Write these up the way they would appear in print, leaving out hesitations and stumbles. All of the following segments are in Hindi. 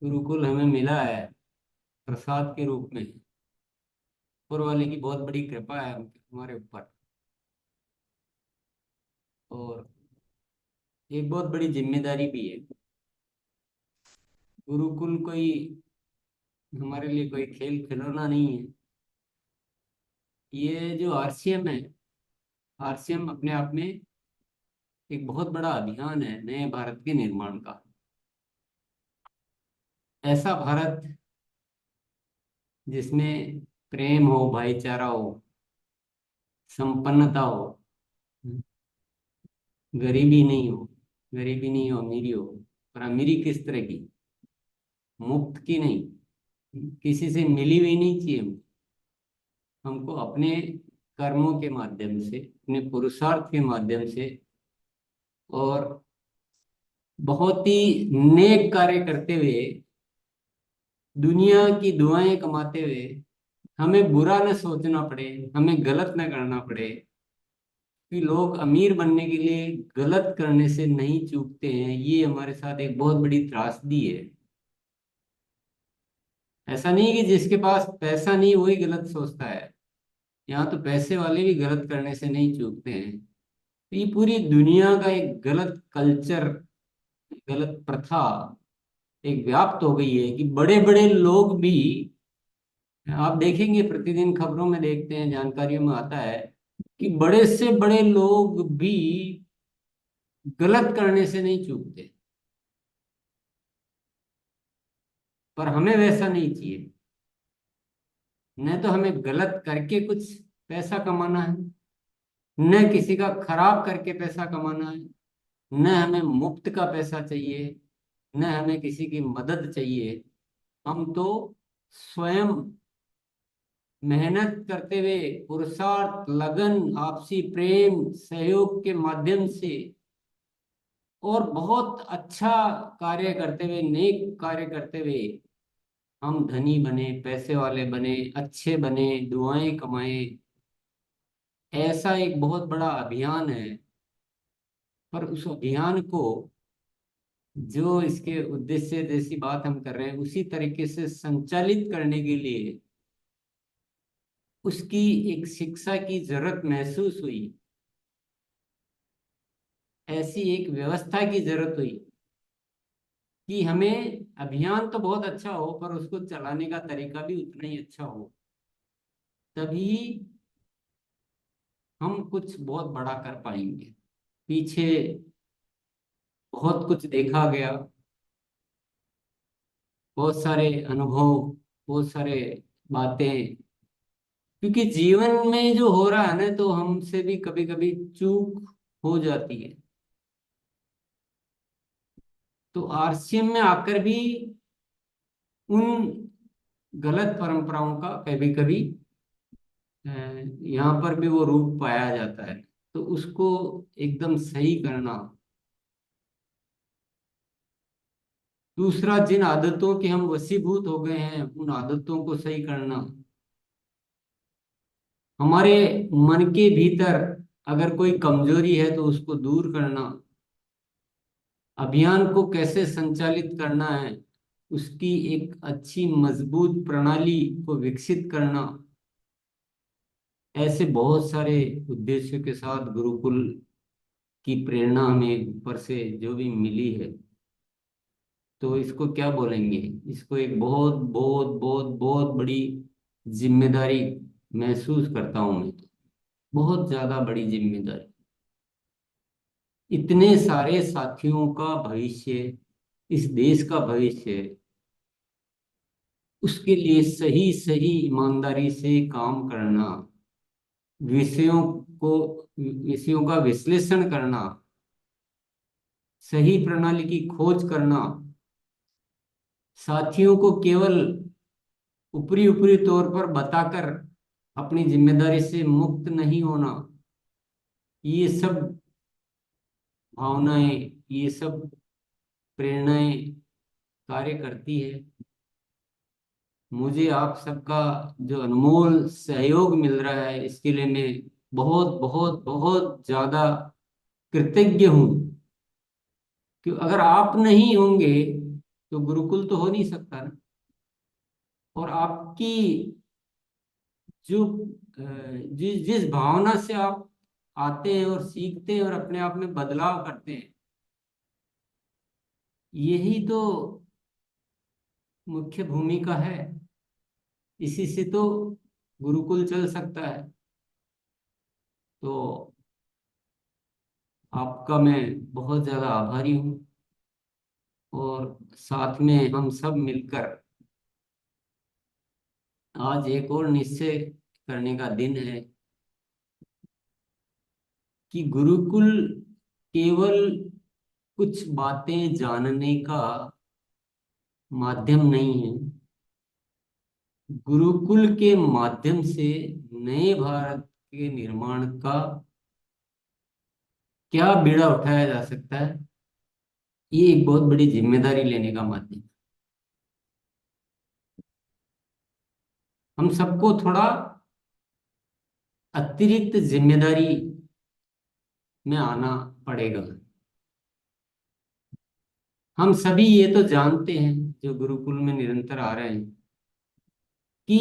गुरुकुल हमें मिला है प्रसाद के रूप में। ऊपर वाले की बहुत बड़ी कृपा है हमारे ऊपर। और एक बहुत बड़ी जिम्मेदारी भी है। गुरुकुल कोई हमारे लिए कोई खेल खिलौना नहीं है। ये जो आरसीएम है, आरसीएम अपने आप में एक बहुत बड़ा अभियान है नए भारत के निर्माण का। ऐसा भारत जिसमें प्रेम हो, भाईचारा हो, संपन्नता हो, गरीबी नहीं हो। गरीबी नहीं हो, अमीरी हो। और अमीरी किस तरह की? मुफ्त की नहीं, किसी से मिली हुई नहीं चाहिए। हमको अपने कर्मों के माध्यम से, अपने पुरुषार्थ के माध्यम से और बहुत ही नेक कार्य करते हुए, दुनिया की दुआएं कमाते हुए, हमें बुरा न सोचना पड़े, हमें गलत न करना पड़े। कि लोग अमीर बनने के लिए गलत करने से नहीं चूकते हैं, ये हमारे साथ एक बहुत बड़ी त्रासदी है। ऐसा नहीं कि जिसके पास पैसा नहीं वही गलत सोचता है। यहाँ तो पैसे वाले भी गलत करने से नहीं चूकते हैं। तो ये पूरी दुनिया का एक गलत कल्चर, गलत प्रथा एक व्याप्त हो गई है कि बड़े बड़े लोग भी, आप देखेंगे प्रतिदिन खबरों में देखते हैं, जानकारियों में आता है कि बड़े से बड़े लोग भी गलत करने से नहीं चूकते। पर हमें वैसा नहीं चाहिए। न तो हमें गलत करके कुछ पैसा कमाना है, न किसी का खराब करके पैसा कमाना है, न हमें मुफ्त का पैसा चाहिए, न हमें किसी की मदद चाहिए। हम तो स्वयं मेहनत करते हुए, पुरुषार्थ, लगन, आपसी प्रेम, सहयोग के माध्यम से और बहुत अच्छा कार्य करते हुए, नेक कार्य करते हुए हम धनी बने, पैसे वाले बने, अच्छे बने, दुआएं कमाए। ऐसा एक बहुत बड़ा अभियान है। पर उस अभियान को, जो इसके उद्देश्य जैसी बात हम कर रहे हैं, उसी तरीके से संचालित करने के लिए उसकी एक शिक्षा की जरूरत महसूस हुई। ऐसी एक व्यवस्था की जरूरत हुई कि हमें अभियान तो बहुत अच्छा हो पर उसको चलाने का तरीका भी उतना ही अच्छा हो। तभी हम कुछ बहुत बड़ा कर पाएंगे। पीछे बहुत कुछ देखा गया, बहुत सारे अनुभव, बहुत सारे बातें। क्योंकि जीवन में जो हो रहा है ना, तो हमसे भी कभी कभी चूक हो जाती है। तो आरसीएम में आकर भी उन गलत परंपराओं का कभी कभी यहाँ पर भी वो रूप पाया जाता है। तो उसको एकदम सही करना। दूसरा, जिन आदतों के हम वशीभूत हो गए हैं उन आदतों को सही करना। हमारे मन के भीतर अगर कोई कमजोरी है तो उसको दूर करना। अभियान को कैसे संचालित करना है, उसकी एक अच्छी मजबूत प्रणाली को विकसित करना। ऐसे बहुत सारे उद्देश्यों के साथ गुरुकुल की प्रेरणा हमें ऊपर से जो भी मिली है, तो इसको क्या बोलेंगे? इसको एक बहुत बहुत बहुत बहुत बड़ी जिम्मेदारी महसूस करता हूं मैं। बहुत ज्यादा बड़ी जिम्मेदारी। इतने सारे साथियों का भविष्य, इस देश का भविष्य, उसके लिए सही सही ईमानदारी से काम करना, विषयों को, विषयों का विश्लेषण करना, सही प्रणाली की खोज करना, साथियों को केवल ऊपरी ऊपरी तौर पर बताकर अपनी जिम्मेदारी से मुक्त नहीं होना। ये सब भावनाएं, ये सब प्रेरणाएं कार्य करती है। मुझे आप सबका जो अनमोल सहयोग मिल रहा है, इसके लिए मैं बहुत बहुत बहुत ज्यादा कृतज्ञ हूँ। कि अगर आप नहीं होंगे तो गुरुकुल तो हो नहीं सकता ना। और आपकी जो जिस जिस भावना से आप आते हैं और सीखते हैं और अपने आप में बदलाव करते हैं, यही तो मुख्य भूमिका है। इसी से तो गुरुकुल चल सकता है। तो आपका मैं बहुत ज्यादा आभारी हूँ। और साथ में हम सब मिलकर आज एक और निश्चय करने का दिन है कि गुरुकुल केवल कुछ बातें जानने का माध्यम नहीं है। गुरुकुल के माध्यम से नए भारत के निर्माण का क्या बीड़ा उठाया जा सकता है, ये एक बहुत बड़ी जिम्मेदारी लेने का माध्यम। हम सबको थोड़ा अतिरिक्त जिम्मेदारी में आना पड़ेगा। हम सभी ये तो जानते हैं, जो गुरुकुल में निरंतर आ रहे हैं, कि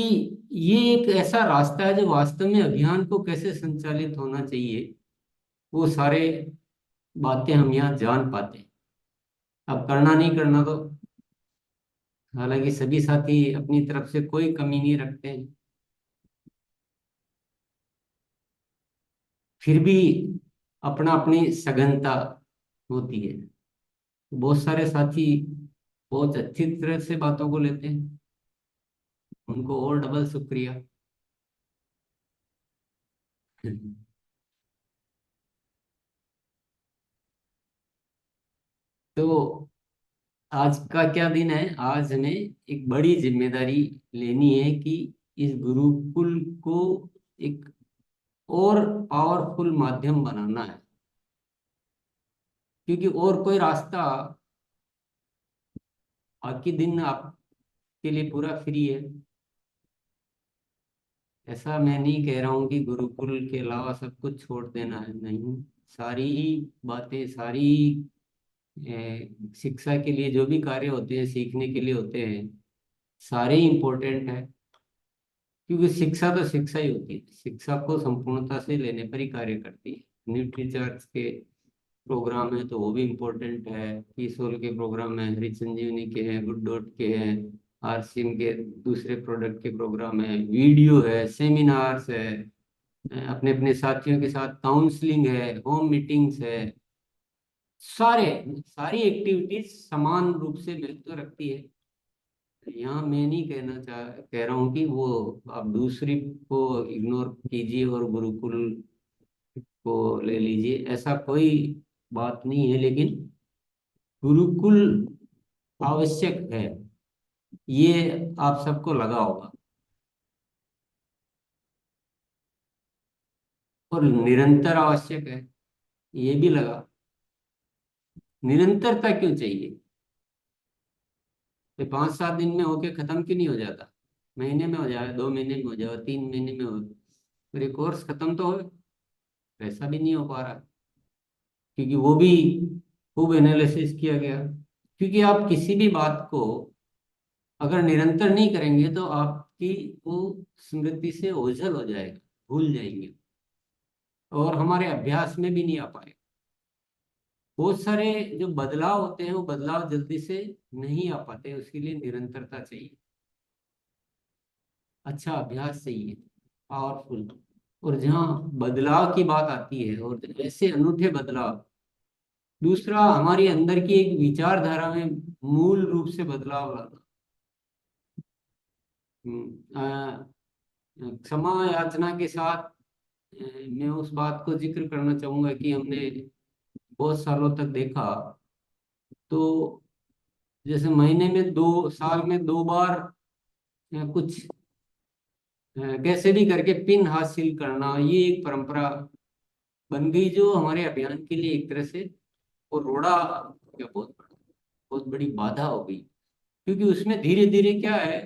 ये एक ऐसा रास्ता है जो वास्तव में अभियान को कैसे संचालित होना चाहिए, वो सारे बातें हम यहाँ जान पाते हैं। अब करना नहीं करना तो, हालांकि सभी साथी अपनी तरफ से कोई कमी नहीं रखते हैं, फिर भी अपना अपनी सघनता होती है। बहुत सारे साथी बहुत अच्छी तरह से बातों को लेते हैं, उनको और डबल शुक्रिया। तो आज का क्या दिन है? आज हमें एक बड़ी जिम्मेदारी लेनी है कि इस गुरुकुल को एक और पावरफुल माध्यम बनाना है, क्योंकि और कोई रास्ता, बाकी दिन आपके लिए पूरा फ्री है। ऐसा मैं नहीं कह रहा हूँ कि गुरुकुल के अलावा सब कुछ छोड़ देना है, नहीं। सारी ही बातें, सारी शिक्षा के लिए जो भी कार्य होते हैं, सीखने के लिए होते हैं, सारे ही इम्पोर्टेंट है। क्योंकि शिक्षा तो शिक्षा ही होती है, शिक्षा को संपूर्णता से लेने पर ही कार्य करती है। न्यूट्री चार्ज के प्रोग्राम है तो वो भी इम्पोर्टेंट है, पीसोल के प्रोग्राम है, हरी संजीवनी के हैं, गुड डॉट के हैं, आरसीएम के दूसरे प्रोडक्ट के प्रोग्राम है, वीडियो है, सेमिनार्स है, अपने अपने साथियों के साथ काउंसलिंग है, होम मीटिंग्स है। सारे सारी एक्टिविटीज समान रूप से महत्व रखती है। यहाँ मैं नहीं कह रहा हूँ कि वो आप दूसरी को इग्नोर कीजिए और गुरुकुल को ले लीजिए, ऐसा कोई बात नहीं है। लेकिन गुरुकुल आवश्यक है, ये आप सबको लगा होगा। और निरंतर आवश्यक है, ये भी लगा। निरंतरता क्यों चाहिए? ये 5-7 दिन में होके खत्म क्यों नहीं हो जाता? महीने में हो जाए, 2 महीने में हो जाए, 3 महीने में हो, फिर ये कोर्स खत्म तो हो। वैसा भी नहीं हो पा रहा, क्योंकि वो भी खूब एनालिसिस किया गया। क्योंकि आप किसी भी बात को अगर निरंतर नहीं करेंगे तो आपकी वो स्मृति से ओझल हो जाएगा, भूल जाएंगे, और हमारे अभ्यास में भी नहीं आ पाएगा। बहुत सारे जो बदलाव होते हैं वो बदलाव जल्दी से नहीं आ पाते, उसके लिए निरंतरता चाहिए, अच्छा अभ्यास चाहिए, पावरफुल। और जहाँ बदलाव की बात आती है, और ऐसे अनूठे बदलाव, दूसरा हमारी अंदर की एक विचारधारा में मूल रूप से बदलाव लाना। क्षमा याचना के साथ मैं उस बात को जिक्र करना चाहूंगा कि हमने बहुत सालों तक देखा, तो जैसे महीने में 2 साल में 2 बार कुछ कैसे भी करके पिन हासिल करना, ये एक परंपरा बन गई, जो हमारे अभियान के लिए एक तरह से वो रोड़ा क्या, बहुत बड़ी बाधा हो गई। क्योंकि उसमें धीरे धीरे क्या है,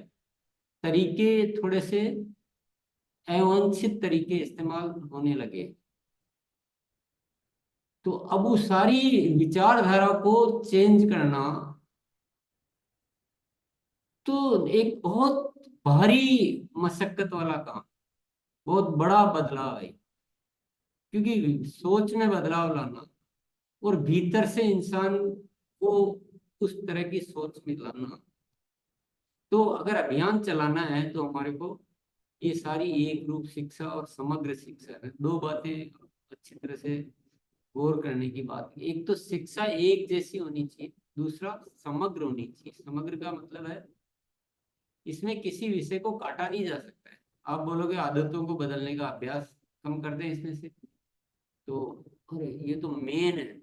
तरीके थोड़े से अवांछित तरीके इस्तेमाल होने लगे। तो अब उस सारी विचारधारा को चेंज करना तो एक बहुत भारी मशक्कत वाला काम, बहुत बड़ा बदलाव है, क्योंकि सोच में बदलाव लाना और भीतर से इंसान को उस तरह की सोच में लाना। तो अगर अभियान चलाना है तो हमारे को ये सारी एक रूप शिक्षा और समग्र शिक्षा है, दो बातें अच्छी तरह से गौर करने की बात है। एक तो शिक्षा एक जैसी होनी चाहिए, दूसरा समग्र होनी चाहिए। समग्र का मतलब है इसमें किसी विषय को काटा नहीं जा सकता है। आप बोलोगे आदतों को बदलने का अभ्यास कम कर दें इसमें से, तो अरे ये तो मेन है,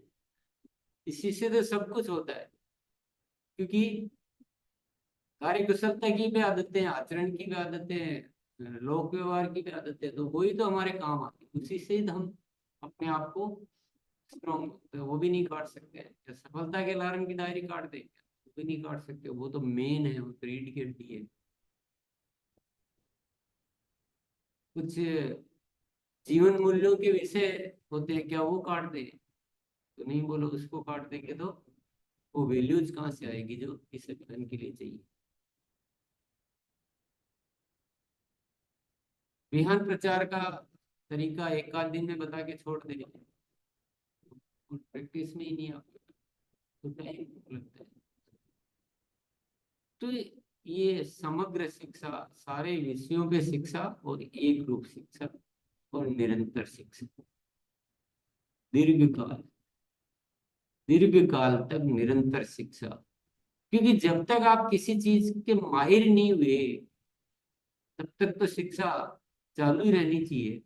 इसी से तो सब कुछ होता है। क्योंकि कार्य कुशलता की भी आदतें, आचरण की भी आदतें, लोक व्यवहार की भी आदतें, तो वही तो हमारे काम आती है। उसी से तो हम अपने आप को स्ट्रॉन्ग, तो वो भी नहीं काट सकते हैं। क्या सफलता के अलार्म की डायरी काट दे? वो भी नहीं काट सकते, वो तो मेन है, वो तो रीढ़ की हड्डी है। कुछ जीवन मूल्यों के विषय होते हैं, क्या वो काट दे? तो नहीं, बोलो उसको काट देंगे तो वो वैल्यूज कहाँ से आएगी जो इस अभियान के लिए चाहिए। विहान प्रचार का तरीका एक आध दिन में बता के छोड़ देंगे, प्रैक्टिस में ही नहीं आ पाता, तो टाइम लगता है। तो ये समग्र शिक्षा, सारे विषयों पे शिक्षा और एक रूप शिक्षा और निरंतर शिक्षा, दीर्घकाल, दीर्घकाल तक निरंतर शिक्षा। क्योंकि जब तक आप किसी चीज के माहिर नहीं हुए तब तक तो शिक्षा चालू ही रहनी चाहिए।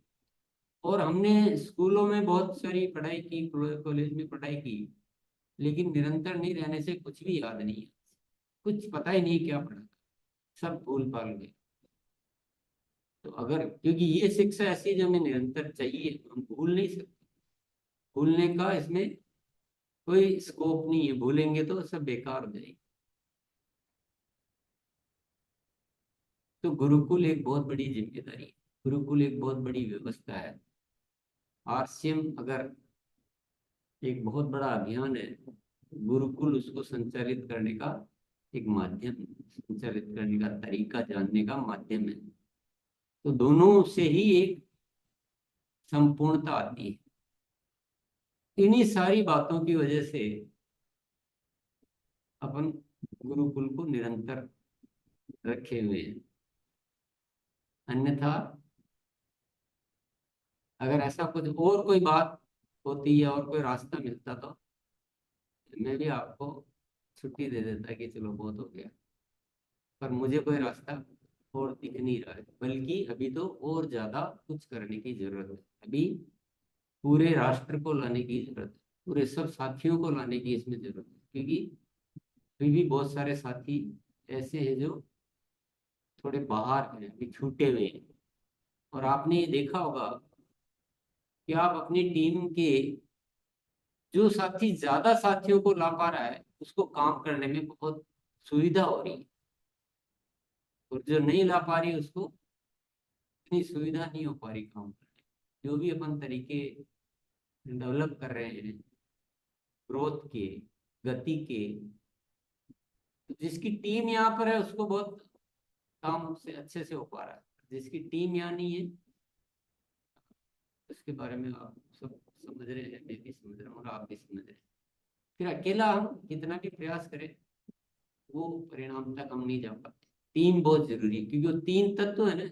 और हमने स्कूलों में बहुत सारी पढ़ाई की, कॉलेज में पढ़ाई की, लेकिन निरंतर नहीं रहने से कुछ भी याद नहीं है, कुछ पता ही नहीं क्या पढ़ा, सब भूल भाल गए। तो अगर, क्योंकि ये शिक्षा ऐसी है जो हमें निरंतर चाहिए, हम भूल नहीं सकते, भूलने का इसमें कोई स्कोप नहीं है, भूलेंगे तो सब बेकार हो जाएगी। तो गुरुकुल एक बहुत बड़ी जिम्मेदारी है, गुरुकुल एक बहुत बड़ी व्यवस्था है। आरसीएम अगर एक बहुत बड़ा अभियान है, गुरुकुल उसको संचालित करने का एक माध्यम, संचालित करने का तरीका जानने का माध्यम है। तो दोनों से ही एक संपूर्णता आती है। इन्हीं सारी बातों की वजह से अपन गुरुकुल को निरंतर रखे हुए हैं। अन्यथा अगर ऐसा कुछ और कोई बात होती या और कोई रास्ता मिलता तो मैं भी आपको छुट्टी दे देता कि चलो बहुत हो गया। पर मुझे कोई रास्ता और दिख नहीं रहा है, बल्कि अभी तो और ज्यादा कुछ करने की जरूरत है। अभी पूरे राष्ट्र को लाने की जरूरत है, पूरे सब साथियों को लाने की इसमें जरूरत है। क्योंकि अभी भी बहुत सारे साथी ऐसे हैं जो थोड़े बाहर हैं, अभी छूटे हुए हैं। और आपने ये देखा होगा कि आप अपनी टीम के, जो साथी ज्यादा साथियों को ला पा रहा है उसको काम करने में बहुत सुविधा हो रही है, और जो नहीं ला पा रही उसको इतनी सुविधा नहीं हो पा रही काम करने। जो भी अपन तरीके डेवलप कर रहे हैं ग्रोथ के, गति के, तो जिसकी टीम यहाँ पर है उसको बहुत काम से अच्छे से हो पा रहा है। जिसकी टीम यहाँ नहीं है उसके बारे में आप सब समझ रहे हैं, मैं भी समझ रहा हूँ और आप भी समझ रहे हैं। फिर अकेला हम कितना भी प्रयास करें वो परिणाम तक हम नहीं जा पाते। टीम बहुत जरूरी है, क्योंकि वो तीन तत्व है ना,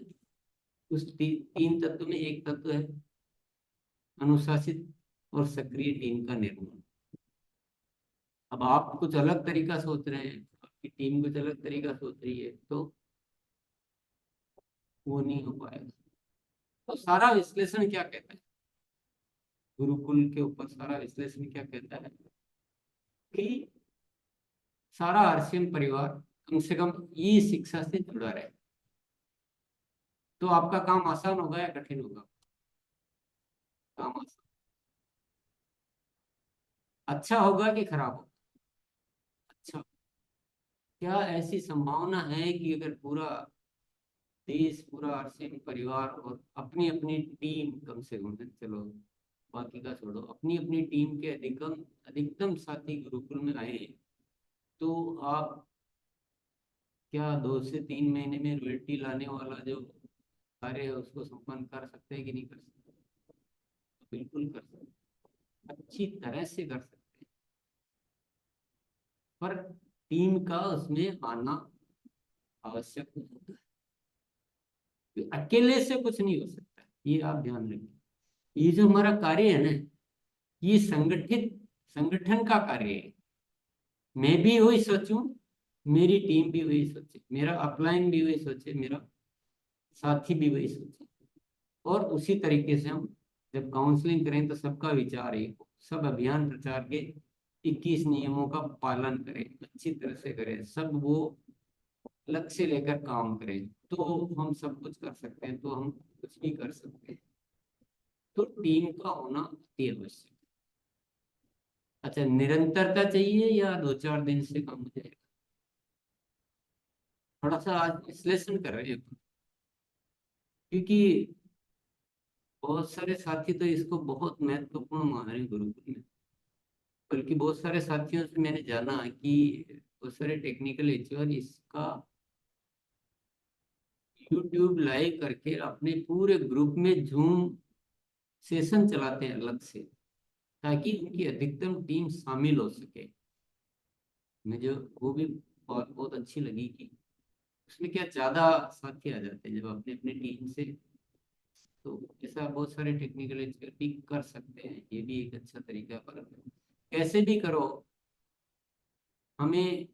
उस तीन तत्व में एक तत्व है अनुशासित और सक्रिय टीम का निर्माण। अब आप कुछ अलग तरीका सोच रहे हैं, आपकी टीम कुछ अलग तरीका सोच रही है, तो वो नहीं हो पाएगा। तो सारा विश्लेषण क्या कहता है, गुरुकुल के ऊपर सारा विश्लेषण क्या कहता है कि सारा आरसीएम परिवार कम से कम ये शिक्षा से जुड़ा रहे, तो आपका काम आसान होगा या कठिन होगा? काम आसान, अच्छा होगा कि खराब होगा? अच्छा। क्या ऐसी संभावना है कि अगर पूरा देश, पूरा आरसीएम परिवार और अपनी अपनी टीम, कम से कम, चलो बाकी का छोड़ो, अपनी अपनी टीम के अधिकतम अधिकतम साथी गुरुकुल में आए हैं, तो आप क्या 2 से 3 महीने में रॉयल्टी लाने वाला जो कार्य है उसको संपन्न कर सकते हैं कि नहीं कर सकते? तो बिल्कुल कर सकते हैं, अच्छी तरह से कर सकते हैं। पर टीम का उसमें आना आवश्यक होता है, कि अकेले से कुछ नहीं हो सकता, ये आप ध्यान रखिए। ये जो हमारा कार्य है ना, ये संगठित संगठन का कार्य है। मैं भी वही सोचूं, मेरी टीम भी वही सोचे, मेरा अपलाइन भी वही सोचे, मेरा साथी भी वही सोचे, और उसी तरीके से हम जब काउंसलिंग करें तो सबका विचार एक हो, सब अभियान प्रचार के 21 नियमों का पालन करें, अच्छी तरह से करें, सब वो लक्ष्य लेकर काम करें, तो हम सब कुछ कर सकते हैं, तो हम कुछ भी कर सकते हैं। तो टीम का होना अति आवश्यक है। अच्छा, निरंतरता चाहिए या 2-4 दिन से काम हो जाएगा? थोड़ा सा आज विश्लेषण कर रहे हैं, क्योंकि बहुत सारे साथी तो इसको बहुत महत्वपूर्ण मान रहे हैं गुरुकुल में। बल्कि बहुत सारे साथियों से मैंने जाना कि बहुत सारे टेक्निकल एचआर इसका यूट्यूब लाइव करके अपने पूरे ग्रुप में जूम सेशन चलाते हैं अलग से, ताकि उनकी अधिकतम टीम शामिल हो सके। मुझे वो भी बहुत बहुत अच्छी लगी कि उसमें क्या ज्यादा साथी आ जाते हैं जब अपने अपने टीम से। तो ऐसा बहुत सारे टेक्निकल एचआर भी कर सकते हैं, ये भी एक अच्छा तरीका। पर कैसे भी करो, हमें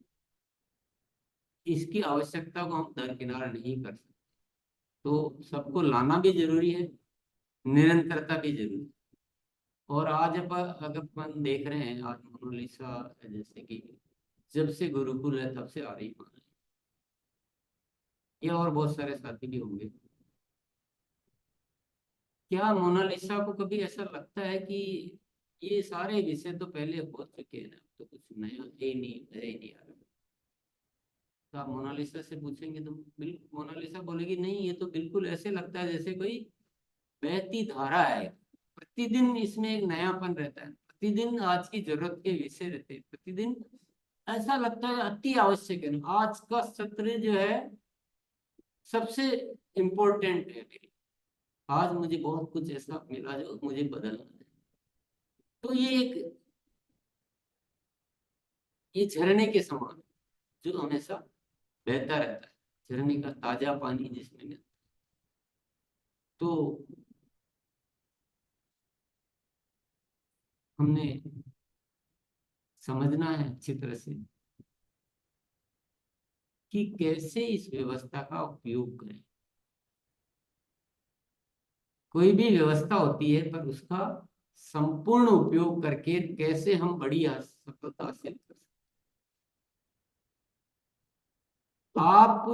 इसकी आवश्यकता को हम दरकिनार नहीं कर सकते। तो सबको लाना भी जरूरी है, निरंतरता भी जरूरी है। और आज अगर अपन देख रहे हैं, आज मोनालिसा जैसे कि जब से गुरुकुल है तब से आ रही है, या और बहुत सारे साथी भी होंगे। क्या मोनालिसा को कभी ऐसा लगता है कि ये सारे विषय तो पहले हो चुके हैं ना, तो कुछ नया है ही नहीं, मजा ही नहीं आ रहा? तो आप मोनालिसा से पूछेंगे तो बिल्कुल मोनालिसा बोलेगी, नहीं ये तो बिल्कुल ऐसे लगता है जैसे कोई बहती धारा है। प्रतिदिन इसमें एक नयापन रहता है, प्रतिदिन आज की जरूरत के विषय रहते हैं, प्रतिदिन ऐसा लगता है अति आवश्यक है ना, आज का सत्र जो है सबसे इम्पोर्टेंट है मेरे लिए। आज मुझे बहुत कुछ ऐसा मिला जो मुझे बदलना है। तो ये झरने के समान है, जो हमेशा बहता रहता है, झरने का ताजा पानी जिसमें मिलता है। तो हमने समझना है अच्छी तरह से कि कैसे इस व्यवस्था का उपयोग करें। कोई भी व्यवस्था होती है, पर उसका संपूर्ण उपयोग करके कैसे हम बड़ी सफलता हासिल कर सकते। आप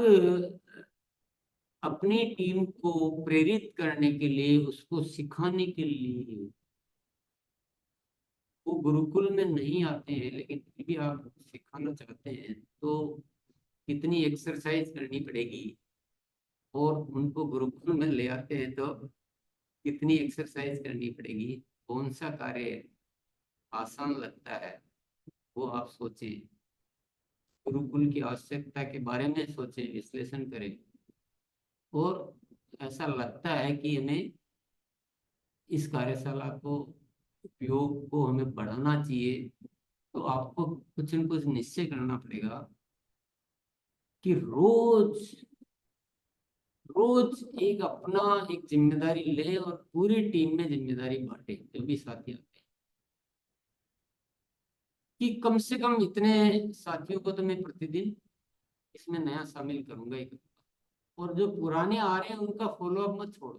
अपनी टीम को प्रेरित करने के लिए, उसको सिखाने के लिए, वो गुरुकुल में नहीं आते हैं लेकिन फिर भी आप सिखाना चाहते हैं, तो कितनी एक्सरसाइज करनी पड़ेगी। और उनको गुरुकुल में ले आते हैं तो कितनी एक्सरसाइज करनी पड़ेगी। कौन सा कार्य आसान लगता है, वो आप सोचें। गुरुकुल की आवश्यकता के बारे में सोचें, विश्लेषण करें। और ऐसा लगता है कि हमें इस कार्यशाला को, उपयोग को हमें बढ़ाना चाहिए, तो आपको कुछ न कुछ निश्चय करना पड़ेगा कि रोज रोज एक अपना एक जिम्मेदारी ले और पूरी टीम में जिम्मेदारी बांटे, जो भी साथी आते हैं। कि कम से कम इतने साथियों को तो मैं प्रतिदिन इसमें नया शामिल करूंगा ही करूंगा। और जो पुराने आ रहे हैं उनका फॉलो अप मत छोड़ो,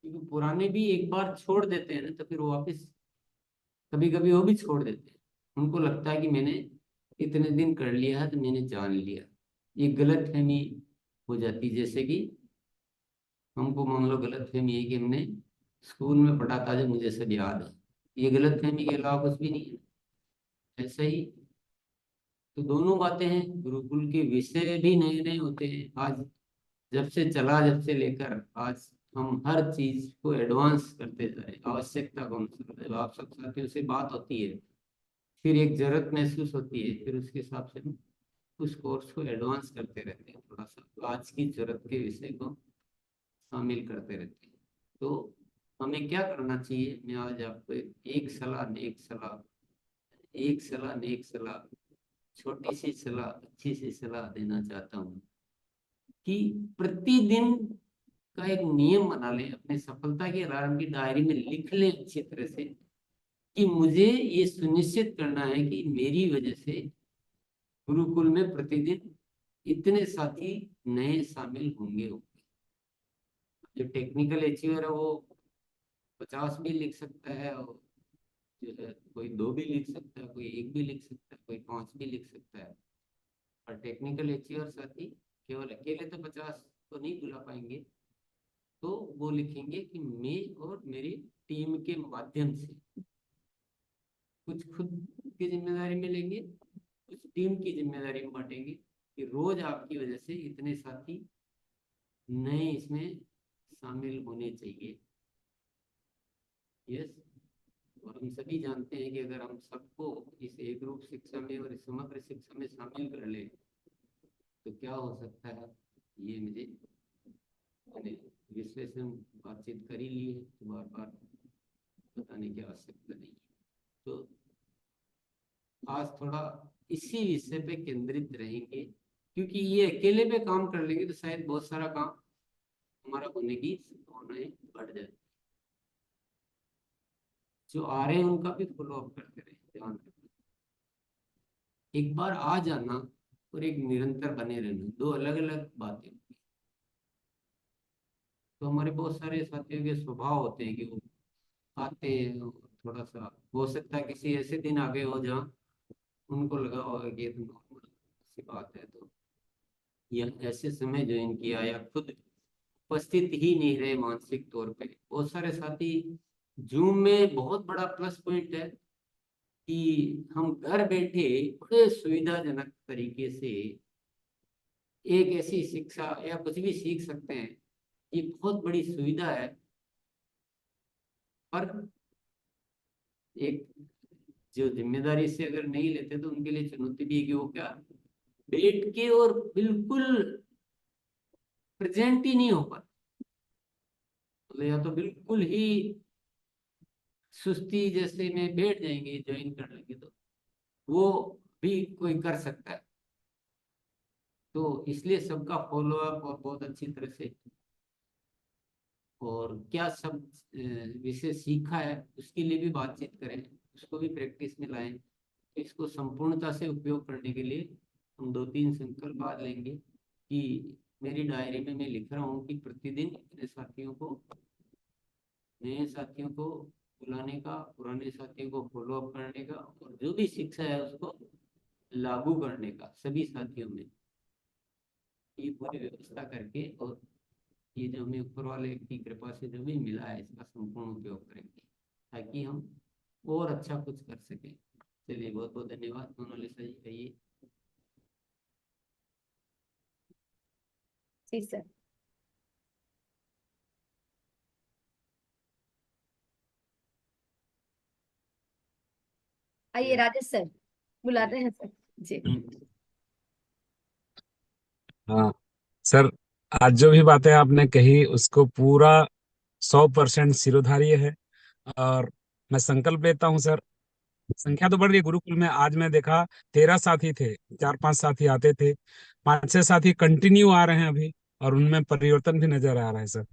क्योंकि पुराने भी एक बार छोड़ देते हैं ना, तो फिर वो वापस कभी कभी वो भी छोड़ देते हैं। उनको लगता है कि मैंने इतने दिन कर लिया है तो मैंने जान लिया। ये गलत फहमी हो जाती है। जैसे कि हमको मान लो गलत फहमी है कि हमने स्कूल में पढ़ा था जो मुझे सब याद है, ये गलत फहमी के अलावा कुछ भी नहीं है। ऐसा ही तो दोनों बातें हैं, गुरुकुल के विषय भी नए नए होते हैं। आज जब से चला, जब से लेकर आज हम हर चीज को एडवांस करते जा रहे हैं। आवश्यकता कौन सी, जब आप सब साथियों से बात होती है फिर एक जरूरत महसूस होती है, फिर उसके हिसाब से हम उस कोर्स को एडवांस करते रहते हैं, थोड़ा सा आज की जरूरत के विषय को शामिल करते रहते हैं। तो हमें क्या करना चाहिए, मैं आज आपको एक सलाह, छोटी सी सलाह, अच्छी सी सलाह देना चाहता हूँ कि प्रतिदिन का एक नियम बना लें, अपने सफलता के अलार्म की डायरी में लिख लें अच्छी तरह से कि मुझे ये सुनिश्चित करना है कि मेरी वजह से गुरुकुल में प्रतिदिन इतने साथी नए शामिल होंगे। जो टेक्निकल अचीवर है वो 50 भी लिख सकता है, और जो है कोई 2 भी लिख सकता है, कोई 1 भी लिख सकता है, कोई 5 भी लिख सकता है। और टेक्निकल अचीवर साथी केवल अकेले तो 50 तो नहीं बुला पाएंगे, तो वो लिखेंगे कि मैं और मेरी टीम के माध्यम से कुछ खुद की जिम्मेदारी में लेंगे, कुछ टीम की जिम्मेदारी में बांटेंगे कि रोज आपकी वजह से इतने साथी नए इसमें शामिल होने चाहिए। यस। और हम सभी जानते हैं कि अगर हम सबको इस एक रूप शिक्षा में और इस समग्र शिक्षा में शामिल कर ले तो क्या हो सकता है, ये मैंने विश्लेषण बातचीत कर ही ली है, तो बार बार बताने की आवश्यकता नहीं है। तो आज थोड़ा इसी विषय पे केंद्रित रहेंगे, क्योंकि ये अकेले पे काम कर लेंगे तो शायद बहुत सारा काम हमारा होने की संभावनाएं बढ़ जाए। जो आ रहे हैं उनका भी फॉलो अप करते रहे, ध्यान रखना। एक बार आ जाना और एक निरंतर बने रहना दो अलग अलग बातें होती हैं। तो हमारे बहुत सारे साथियों के स्वभाव होते हैं कि वो आते हैं और थोड़ा सा हो सकता है किसी ऐसे दिन आ गए हो जहाँ उनको लगा होगा कि ये तो नॉर्मल सी बात है, तो ये ऐसे समय ज्वाइन किया या खुद उपस्थित ही नहीं रहे मानसिक तौर पे। बहुत सारे साथी जूम में बहुत बड़ा प्लस पॉइंट है कि हम घर बैठे बड़े सुविधाजनक तरीके से एक ऐसी शिक्षा या कुछ भी सीख सकते हैं। ये बहुत बड़ी सुविधा है, पर एक जो जिम्मेदारी से अगर नहीं लेते तो उनके लिए चुनौती भी है कि वो क्या बैठ के और बिल्कुल प्रेजेंट ही नहीं हो पाते, मतलब या तो बिल्कुल ही सुस्ती जैसे में बैठ जाएंगे, ज्वाइन कर लेंगे, तो वो भी कोई कर सकता है। तो इसलिए सबका फॉलो अप और बहुत अच्छी तरह से, और क्या सब विषय सीखा है उसके लिए भी बातचीत करें, उसको भी प्रैक्टिस में लाएं। तो इसको संपूर्णता से उपयोग करने के लिए हम 2-3 संकल्प आज लेंगे कि मेरी डायरी में मैं लिख रहा हूँ कि प्रतिदिन अपने साथियों को, नए साथियों को बुलाने का, पुराने साथियों को फॉलो अप करने का, और जो भी शिक्षा है उसको लागू करने का सभी साथियों में, ये पूरी व्यवस्था करके, और ये जो हमें ऊपर वाले की कृपा से जो भी मिला है इसका संपूर्ण उपयोग करेंगे ताकि हम और अच्छा कुछ कर सकें। चलिए, बहुत बहुत धन्यवाद। मोनालिसा जी कहिए। जी सर। आइए राजेश सर, बुलाते हैं सर। जी। हाँ सर, आज जो भी बातें आपने कही उसको पूरा 100% सिरोधार्य है। और मैं संकल्प लेता हूँ सर, संख्या तो बढ़ रही है गुरुकुल में। आज मैं देखा 13 साथी थे, 4-5 साथी आते थे, 5-6 साथी कंटिन्यू आ रहे हैं अभी, और उनमें परिवर्तन भी नजर आ रहा है सर।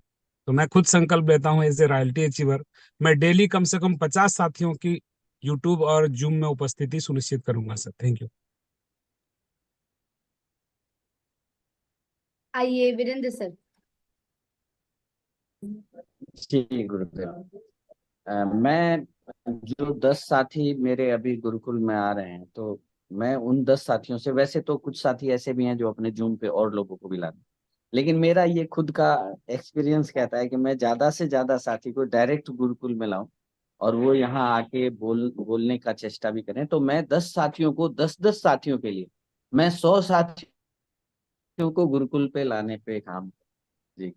तो मैं खुद संकल्प लेता हूँ एज ए रॉयल्टी अचीवर, मैं डेली कम से कम 50 साथियों की यूट्यूब और जूम में उपस्थिति सुनिश्चित करूंगा सर। Thank you. आइए वीरेंद्र सर। जी गुरुदेव। मैं जो 10 साथी मेरे अभी गुरुकुल में आ रहे हैं, तो मैं उन 10 साथियों से, वैसे तो कुछ साथी ऐसे भी हैं जो अपने जूम पे और लोगों को भी लाते हैं, लेकिन मेरा ये खुद का एक्सपीरियंस कहता है कि मैं ज्यादा से ज्यादा साथी को डायरेक्ट गुरुकुल में लाऊं और वो यहाँ आके बोलने का चेष्टा भी करें। तो मैं 10 साथियों को, 10-10 साथियों के लिए मैं 100 साथियों को गुरुकुल पे लाने पे काम। जी।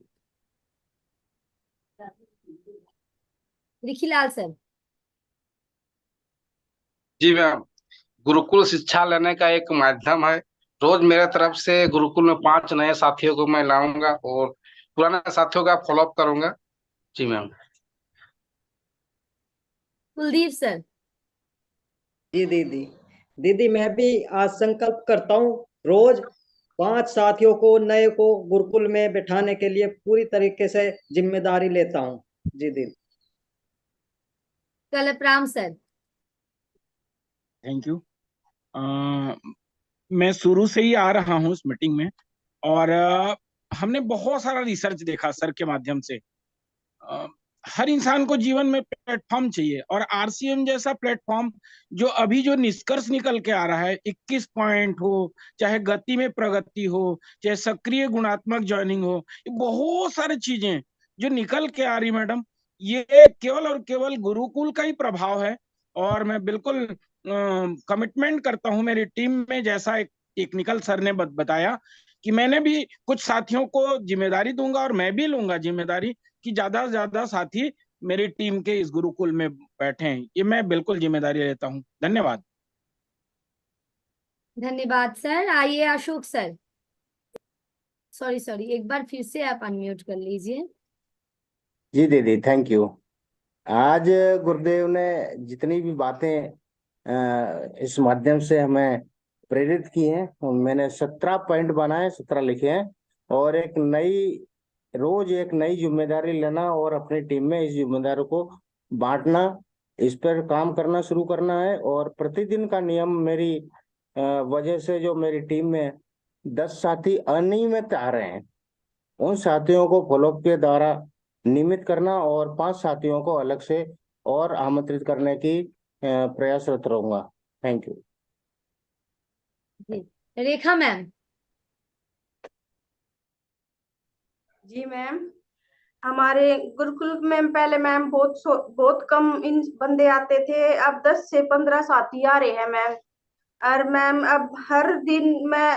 रिखीलाल सर। जी मैम। गुरुकुल शिक्षा लेने का एक माध्यम है। रोज मेरे तरफ से गुरुकुल में 5 नए साथियों को मैं लाऊंगा और पुराने साथियों का फॉलोअप करूंगा। जी मैम। कुलदीप सर। जी दीदी। दीदी मैं भी आज संकल्प करता हूँ, रोज 5 साथियों को नए को गुरुकुल में बिठाने के लिए पूरी तरीके से जिम्मेदारी लेता हूँ। जी दीदी। कलपराम सर। Thank you. मैं शुरू से ही आ रहा हूँ इस मीटिंग में, और हमने बहुत सारा रिसर्च देखा सर के माध्यम से। हर इंसान को जीवन में प्लेटफॉर्म चाहिए, और आरसीएम जैसा प्लेटफॉर्म जो अभी जो निष्कर्ष निकल के आ रहा है, 21 पॉइंट हो, चाहे गति में प्रगति हो, चाहे सक्रिय गुणात्मक ज्वाइनिंग हो, ये बहुत सारी चीजें जो निकल के आ रही मैडम, ये केवल और केवल गुरुकुल का ही प्रभाव है। और मैं बिल्कुल कमिटमेंट करता हूँ मेरी टीम में, जैसा एक टेक्निकल सर ने बताया कि मैंने भी कुछ साथियों को जिम्मेदारी दूंगा, और मैं भी लूंगा जिम्मेदारी कि ज्यादा से ज्यादा साथी मेरी टीम के इस गुरुकुल में बैठे हैं। ये मैं बिल्कुल जिम्मेदारी लेता हूँ। धन्यवाद। धन्यवाद सर। आइए अशोक सर। सॉरी एक बार फिर से आप अनम्यूट कर लीजिए। जी दीदी, थैंक यू। आज गुरुदेव ने जितनी भी बातें इस माध्यम से हमें प्रेरित की हैं, मैंने 17 पॉइंट बनाए, 17 लिखे हैं। और रोज एक नई जिम्मेदारी लेना और अपनी टीम में इस जिम्मेदारी को बांटना, इस पर काम करना शुरू करना है। और प्रतिदिन का नियम, मेरी वजह से जो मेरी टीम में 10 साथी अनियमित आ रहे हैं, उन साथियों को फॉलोअप के द्वारा नियमित करना, और 5 साथियों को अलग से और आमंत्रित करने की प्रयासरत रहूंगा। Thank you. रेखा मैम। जी मैम, हमारे गुरुकुल में पहले मैम बहुत कम इन बंदे आते थे, अब 10 से 15 साथी आ रहे हैं मैम। और मैम अब हर दिन मैं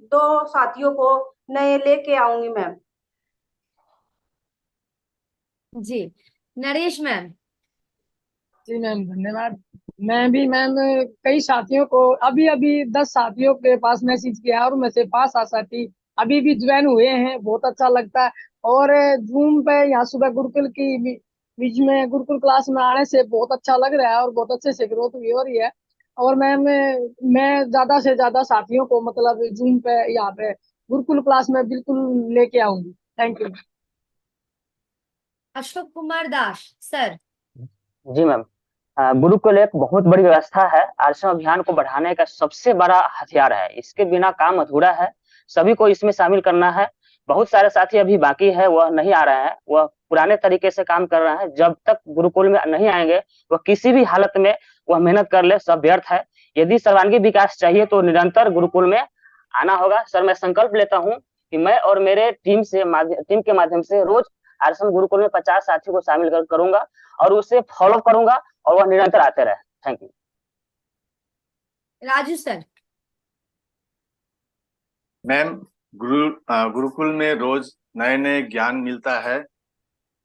2 साथियों को नए लेके आऊंगी मैम। जी नरेश मैम। जी मैम धन्यवाद। मैं भी मैम कई साथियों को अभी अभी 10 साथियों के पास मैसेज किया है, और उनमें से 5 साथी अभी भी ज्वाइन हुए हैं। बहुत अच्छा लगता है। और जूम पे यहाँ सुबह गुरुकुल की बीच में गुरुकुल क्लास में आने से बहुत अच्छा लग रहा है, और बहुत अच्छे से ग्रोथ भी हो रही है। और मैम मैं ज्यादा से ज्यादा साथियों को मतलब जूम पे यहाँ पे गुरुकुल क्लास में बिल्कुल लेके आऊंगी। Thank you. Ashok Kumar Das sir. जी मैम, गुरुकुल एक बहुत बड़ी व्यवस्था है। आरक्षण अभियान को बढ़ाने का सबसे बड़ा हथियार है। इसके बिना काम अधूरा है। सभी को इसमें शामिल करना है। बहुत सारे साथी अभी बाकी है, वह नहीं आ रहे हैं, वह पुराने तरीके से काम कर रहे हैं। जब तक गुरुकुल में नहीं आएंगे, वह किसी भी हालत में वह मेहनत कर ले, सब व्यर्थ है। यदि सर्वांगीण विकास चाहिए तो निरंतर गुरुकुल में आना होगा। सर, मैं संकल्प लेता हूँ कि मैं और मेरे टीम के माध्यम से रोज आरक्षण गुरुकुल में 50 साथियों को शामिल करूंगा, और उसे फॉलो करूंगा, और वह निरंतर आते रहे। Thank you. Raju sir. Ma'am, गुरुकुल में रोज नए नए ज्ञान मिलता है।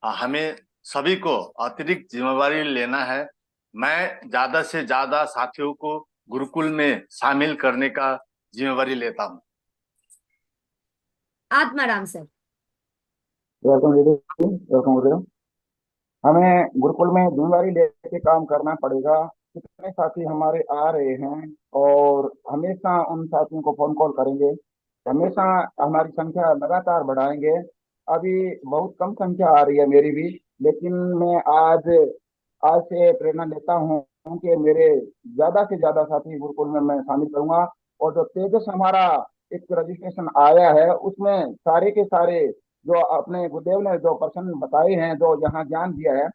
हमें सभी को अतिरिक्त जिम्मेवारी लेना है। मैं ज्यादा से ज्यादा साथियों को गुरुकुल में शामिल करने का जिम्मेवारी लेता हूँ। आत्माराम सर। वेलकम दीदी, वेलकम गुरुदेव। हमें गुरुकुल में जिम्मेवारी लेके काम करना पड़ेगा। कितने साथी हमारे आ रहे हैं, और हमेशा उन साथियों को फोन कॉल करेंगे, हमेशा हमारी संख्या लगातार बढ़ाएंगे। अभी बहुत कम संख्या आ रही है मेरी भी, लेकिन मैं आज से प्रेरणा लेता हूँ कि मेरे ज्यादा से ज्यादा साथी गुरुकुल में मैं शामिल करूंगा। और जो तेजस हमारा एक रजिस्ट्रेशन आया है, उसमें सारे के सारे जो अपने गुरुदेव ने जो पर्सन बताए हैं, जो यहाँ ज्ञान दिया है,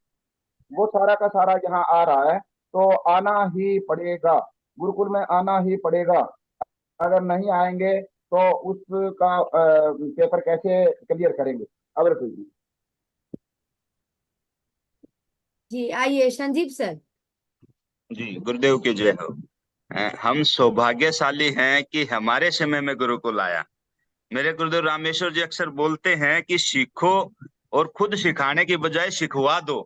वो सारा का सारा यहाँ आ रहा है। तो आना ही पड़ेगा, गुरुकुल में आना ही पड़ेगा। अगर नहीं आएंगे तो उसका पेपर कैसे क्लियर करेंगे? अगर जी आइए संजीव सर। जी, गुरुदेव की जय हो। हम सौभाग्यशाली हैं कि हमारे समय में गुरुकुल आया। मेरे गुरुदेव रामेश्वर जी अक्सर बोलते हैं कि सीखो और खुद सिखाने की बजाय सिखवा दो।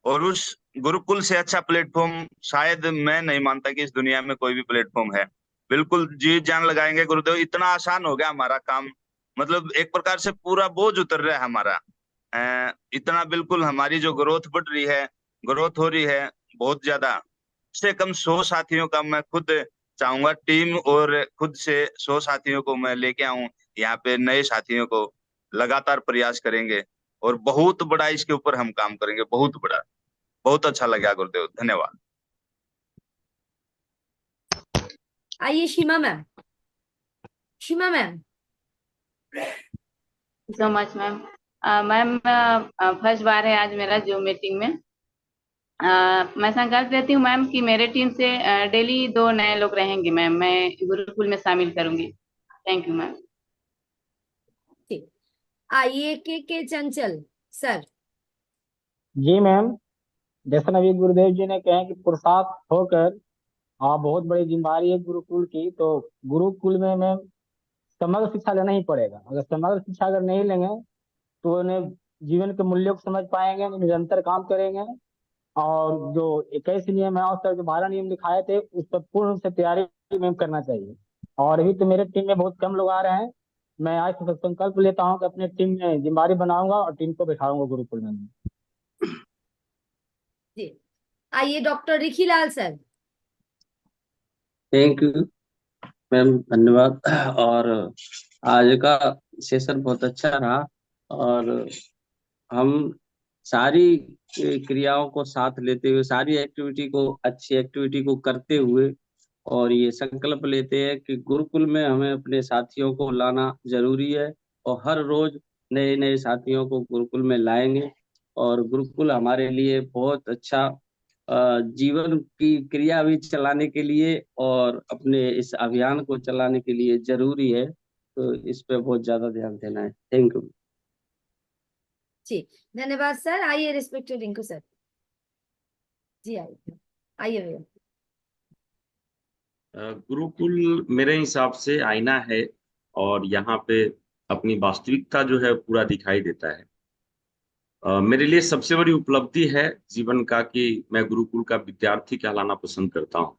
और उस गुरुकुल से अच्छा प्लेटफॉर्म शायद मैं नहीं मानता कि इस दुनिया में कोई भी प्लेटफॉर्म है। बिल्कुल जी जान लगाएंगे गुरुदेव, इतना आसान हो गया हमारा काम, मतलब एक प्रकार से पूरा बोझ उतर रहा है हमारा। इतना बिल्कुल हमारी जो ग्रोथ बढ़ रही है, ग्रोथ हो रही है बहुत ज्यादा। से कम 100 साथियों का मैं खुद चाहूंगा टीम, और खुद से 100 साथियों को मैं लेके आऊं यहाँ पे, नए साथियों को लगातार प्रयास करेंगे और बहुत बड़ा इसके ऊपर हम काम करेंगे, बहुत बड़ा। बहुत अच्छा लगा गुरुदेव, धन्यवाद। आइए Sheema ma'am. Sheema ma'am. So much ma'am. Ma'am first बार है आज मेरा जूम मीटिंग में। मैं संकल्प लेती हूँ मैम कि मेरे टीम से डेली 2 नए लोग रहेंगे मैम, मैं गुरुकुल में शामिल करूंगी। Thank you ma'am. ठीक। आइए के चंचल सर। जी मैम, जैसा अभी गुरुदेव जी ने कहा कि पुरुषार्थ होकर आप बहुत बड़ी जिम्मेदारी है गुरुकुल की, तो गुरुकुल में मैम समग्र शिक्षा लेना ही पड़ेगा। अगर समग्र शिक्षा अगर नहीं लेंगे तो उन्हें जीवन के मूल्यों को समझ पाएंगे, निरंतर काम करेंगे। और जो 21 नियम है और सर जो 12 नियम लिखाए थे उस पर पूर्ण रूप से तैयारी मैम करना चाहिए। और अभी तो मेरे टीम में बहुत कम लोग आ रहे हैं। मैं आज से संकल्प लेता हूँ कि अपने टीम में जिम्मेदारी बनाऊंगा और टीम को बैठाऊंगा गुरुकुल में। जी। आइए doctor Rikhilal sir. Thank you ma'am, धन्यवाद। और आज का सेशन बहुत अच्छा रहा, और हम सारी क्रियाओं को साथ लेते हुए, सारी एक्टिविटी को, अच्छी एक्टिविटी को करते हुए, और ये संकल्प लेते हैं कि गुरुकुल में हमें अपने साथियों को लाना जरूरी है, और हर रोज नए नए साथियों को गुरुकुल में लाएंगे। और गुरुकुल हमारे लिए बहुत अच्छा जीवन की क्रिया भी चलाने के लिए और अपने इस अभियान को चलाने के लिए जरूरी है, तो इस पे बहुत ज्यादा ध्यान देना है। Thank you. जी धन्यवाद सर। आइए रिस्पेक्टेड रिंकू सर। जी आइए आइए भैया। गुरुकुल मेरे हिसाब से आईना है, और यहाँ पे अपनी वास्तविकता जो है पूरा दिखाई देता है। मेरे लिए सबसे बड़ी उपलब्धि है जीवन का कि मैं गुरुकुल का विद्यार्थी कहलाना पसंद करता हूँ।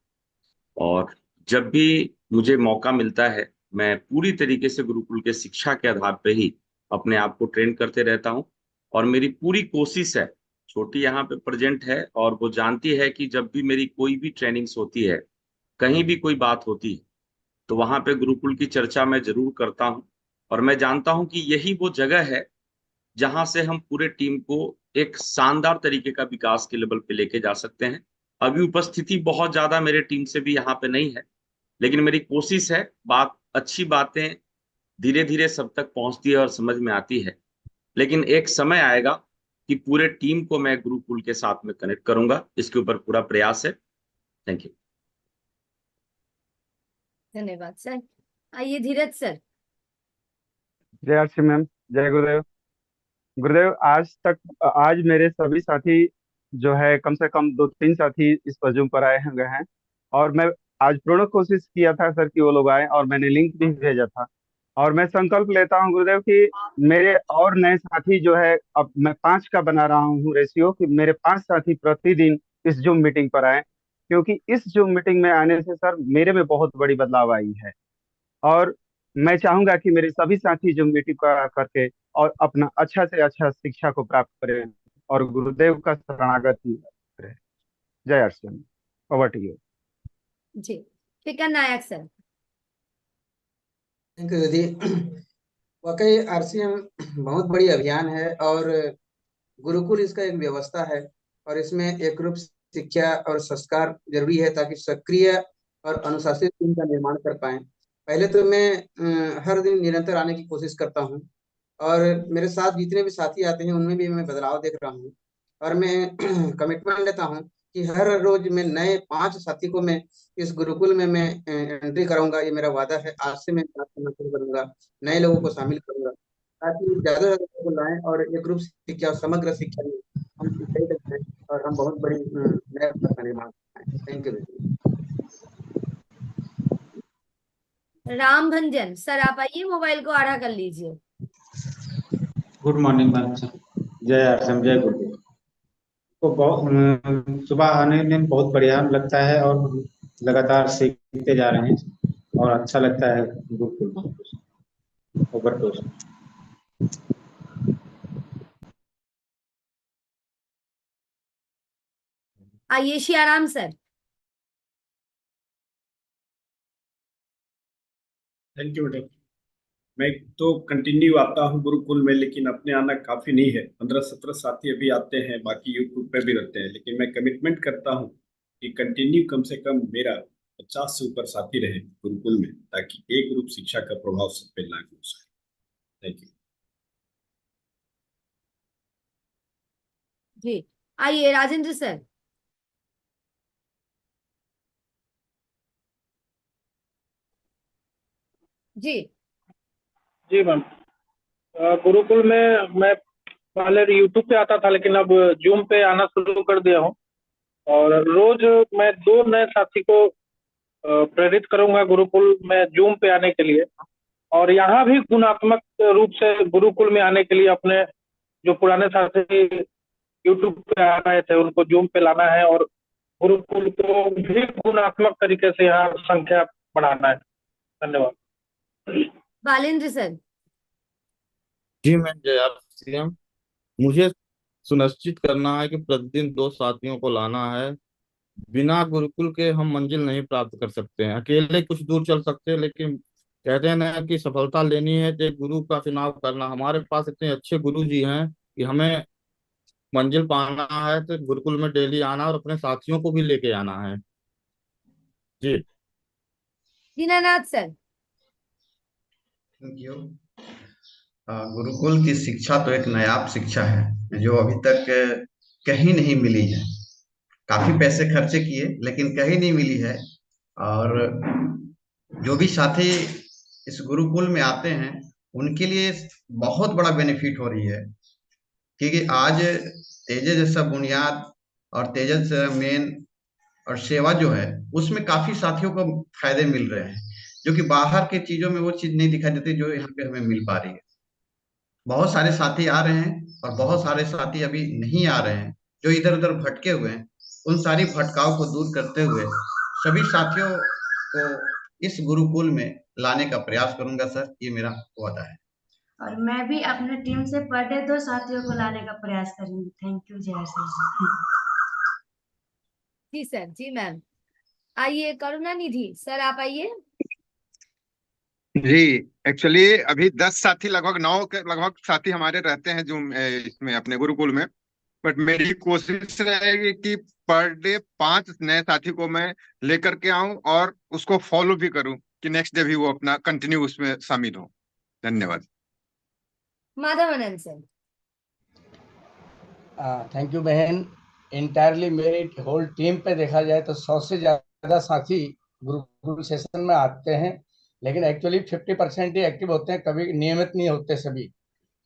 और जब भी मुझे मौका मिलता है मैं पूरी तरीके से गुरुकुल के शिक्षा के आधार पर ही अपने आप को ट्रेन करते रहता हूँ। और मेरी पूरी कोशिश है, छोटी यहाँ पे प्रेजेंट है और वो जानती है कि जब भी मेरी कोई भी ट्रेनिंग्स होती है, कहीं भी कोई बात होती है, तो वहां पे गुरुकुल की चर्चा मैं जरूर करता हूँ। और मैं जानता हूँ कि यही वो जगह है जहां से हम पूरे टीम को एक शानदार तरीके का विकास के लेवल पे लेके जा सकते हैं। अभी उपस्थिति बहुत ज्यादा मेरे टीम से भी यहाँ पे नहीं है, लेकिन मेरी कोशिश है, अच्छी बातें धीरे धीरे सब तक पहुंचती है और समझ में आती है। लेकिन एक समय आएगा कि पूरे टीम को मैं गुरुकुल के साथ में कनेक्ट करूंगा, इसके ऊपर पूरा प्रयास है। Thank you. धन्यवाद सर। आइए धीरज सर। जय आरसी मैम, जय गुरुदेव। गुरुदेव, आज मेरे सभी साथी जो है, कम से कम 2-3 साथी इस पर जूम पर आए हुए हैं, और मैं आज पूर्ण कोशिश किया था सर कि वो लोग आए, और मैंने लिंक भी भेजा था। और मैं संकल्प लेता हूँ गुरुदेव कि मेरे और नए साथी जो है, अब मैं 5 का बना रहा हूँ रेशियो, कि मेरे 5 साथी प्रतिदिन इस जूम मीटिंग पर आए, क्योंकि इस जूम मीटिंग में आने से सर मेरे में बहुत बड़ी बदलाव आई है। और मैं चाहूंगा कि मेरे सभी साथी जूम मीटिंग करके और अपना अच्छा से अच्छा शिक्षा को प्राप्त करें और गुरुदेव का शरणागत ही करें। जय अर्चन। Over to you. जी फिकर नायक सर। थैंक यू दीदी। वाकई आरसीएम बहुत बड़ी अभियान है, और गुरुकुल इसका एक व्यवस्था है, और इसमें एक रूप शिक्षा और संस्कार जरूरी है ताकि सक्रिय और अनुशासित टीम का निर्माण कर पाए। पहले तो मैं हर दिन निरंतर आने की कोशिश करता हूँ, और मेरे साथ जितने भी साथी आते हैं उनमें भी मैं बदलाव देख रहा हूँ, और मैं कमिटमेंट लेता हूँ कि हर रोज मैं नए 5 साथी को मैं इस गुरुकुल में मैं एंट्री कराऊंगा। ये मेरा वादा है। आज से मैं बात करना शुरू करूंगा, नए लोगों को शामिल करूंगा, ताकि ज्यादा से ज्यादा लोगों को लाएं और एक ग्रुप शिक्षा और समग्र शिक्षा में हम सही तक जाएं और हम बहुत बड़ी नए भारत का निर्माण करें। Thank you. Ram Bhanjan sir, आप आइए, मोबाइल को आड़ा कर लीजिए। Good morning ma'am sir. जय आसम, जय गुरुदेव। को बहुत सुबह आने में बहुत बढ़िया लगता है और लगातार सीखते जा रहे हैं और अच्छा लगता है गुरुकुल ओवरडोज। आइए Siyaram sir. Thank you madam. मैं तो कंटिन्यू आता हूँ गुरुकुल में, लेकिन अपने आना काफी नहीं है। 15-17 साथी अभी आते हैं, बाकी यूट्यूब पे भी रहते हैं, लेकिन मैं कमिटमेंट करता हूँ कि कंटिन्यू कम से कम मेरा 50 से ऊपर साथी रहे गुरुकुल में, ताकि एक रूप शिक्षा का प्रभाव सब पे लागू हो सके। Thank you. जी आइए राजेंद्र सर। जी जी मैम, गुरुकुल में मैं पहले यूट्यूब पे आता था, लेकिन अब जूम पे आना शुरू कर दिया हूँ। और रोज मैं 2 नए साथी को प्रेरित करूंगा गुरुकुल में जूम पे आने के लिए। और यहाँ भी गुणात्मक रूप से गुरुकुल में आने के लिए अपने जो पुराने साथी यूट्यूब पे आ रहे थे उनको जूम पे लाना है, और गुरुकुल को भी गुणात्मक तरीके से यहाँ संख्या बढ़ाना है। धन्यवाद। बालेंद्र सर। जी मैम, जय श्री राम। मुझे सुनिश्चित करना है कि प्रतिदिन 2 साथियों को लाना है। बिना गुरुकुल के हम मंजिल नहीं प्राप्त कर सकते हैं। अकेले कुछ दूर चल सकते हैं, लेकिन कहते हैं ना कि सफलता लेनी है तो एक गुरु का चुनाव करना। हमारे पास इतने अच्छे गुरु जी हैं कि हमें मंजिल पाना है तो गुरुकुल में डेली आना और अपने साथियों को भी लेके आना है। जी दीनानाथ सर। Thank you. गुरुकुल की शिक्षा तो एक नायाब शिक्षा है जो अभी तक कहीं नहीं मिली है। काफी पैसे खर्चे किए लेकिन कहीं नहीं मिली है। और जो भी साथी इस गुरुकुल में आते हैं उनके लिए बहुत बड़ा बेनिफिट हो रही है, क्योंकि आज तेजस जैसा बुनियाद और तेजस मेन और सेवा जो है उसमें काफी साथियों को फायदे मिल रहे हैं, जो कि बाहर के चीजों में वो चीज नहीं दिखाई देती जो यहाँ पे हमें मिल पा रही है। बहुत सारे साथी आ रहे हैं और बहुत सारे साथी अभी नहीं आ रहे हैं जो इधर उधर भटके हुए हैं। उन सारी भटकाव को दूर करते हुए सभी साथियों को इस गुरुकुल में लाने का प्रयास करूंगा सर, ये मेरा वादा है। और मैं भी अपने टीम से पर डे 2 साथियों को लाने का प्रयास करूंगी। थैंक यू जय सर। जी सर। जी मैम। आइए करुणानिधि सर, आप आइए। जी एक्चुअली अभी 10 साथी लगभग 9 के लगभग साथी हमारे रहते हैं जो इसमें अपने गुरुकुल में। बट मेरी कोशिश रहेगी कि पर डे 5 नए साथी को मैं लेकर के आऊं और उसको फॉलो भी करूं कि नेक्स्ट डे भी वो अपना कंटिन्यू उसमें शामिल हो। धन्यवाद। माधवानंद सर। थैंक यू बहन। इंटायरली मेरी होल टीम पे देखा जाए तो 100 से ज्यादा साथी गुरुकुल सेशन में आते हैं, लेकिन एक्चुअली 50% ही एक्टिव होते हैं, कभी नियमित नहीं होते सभी।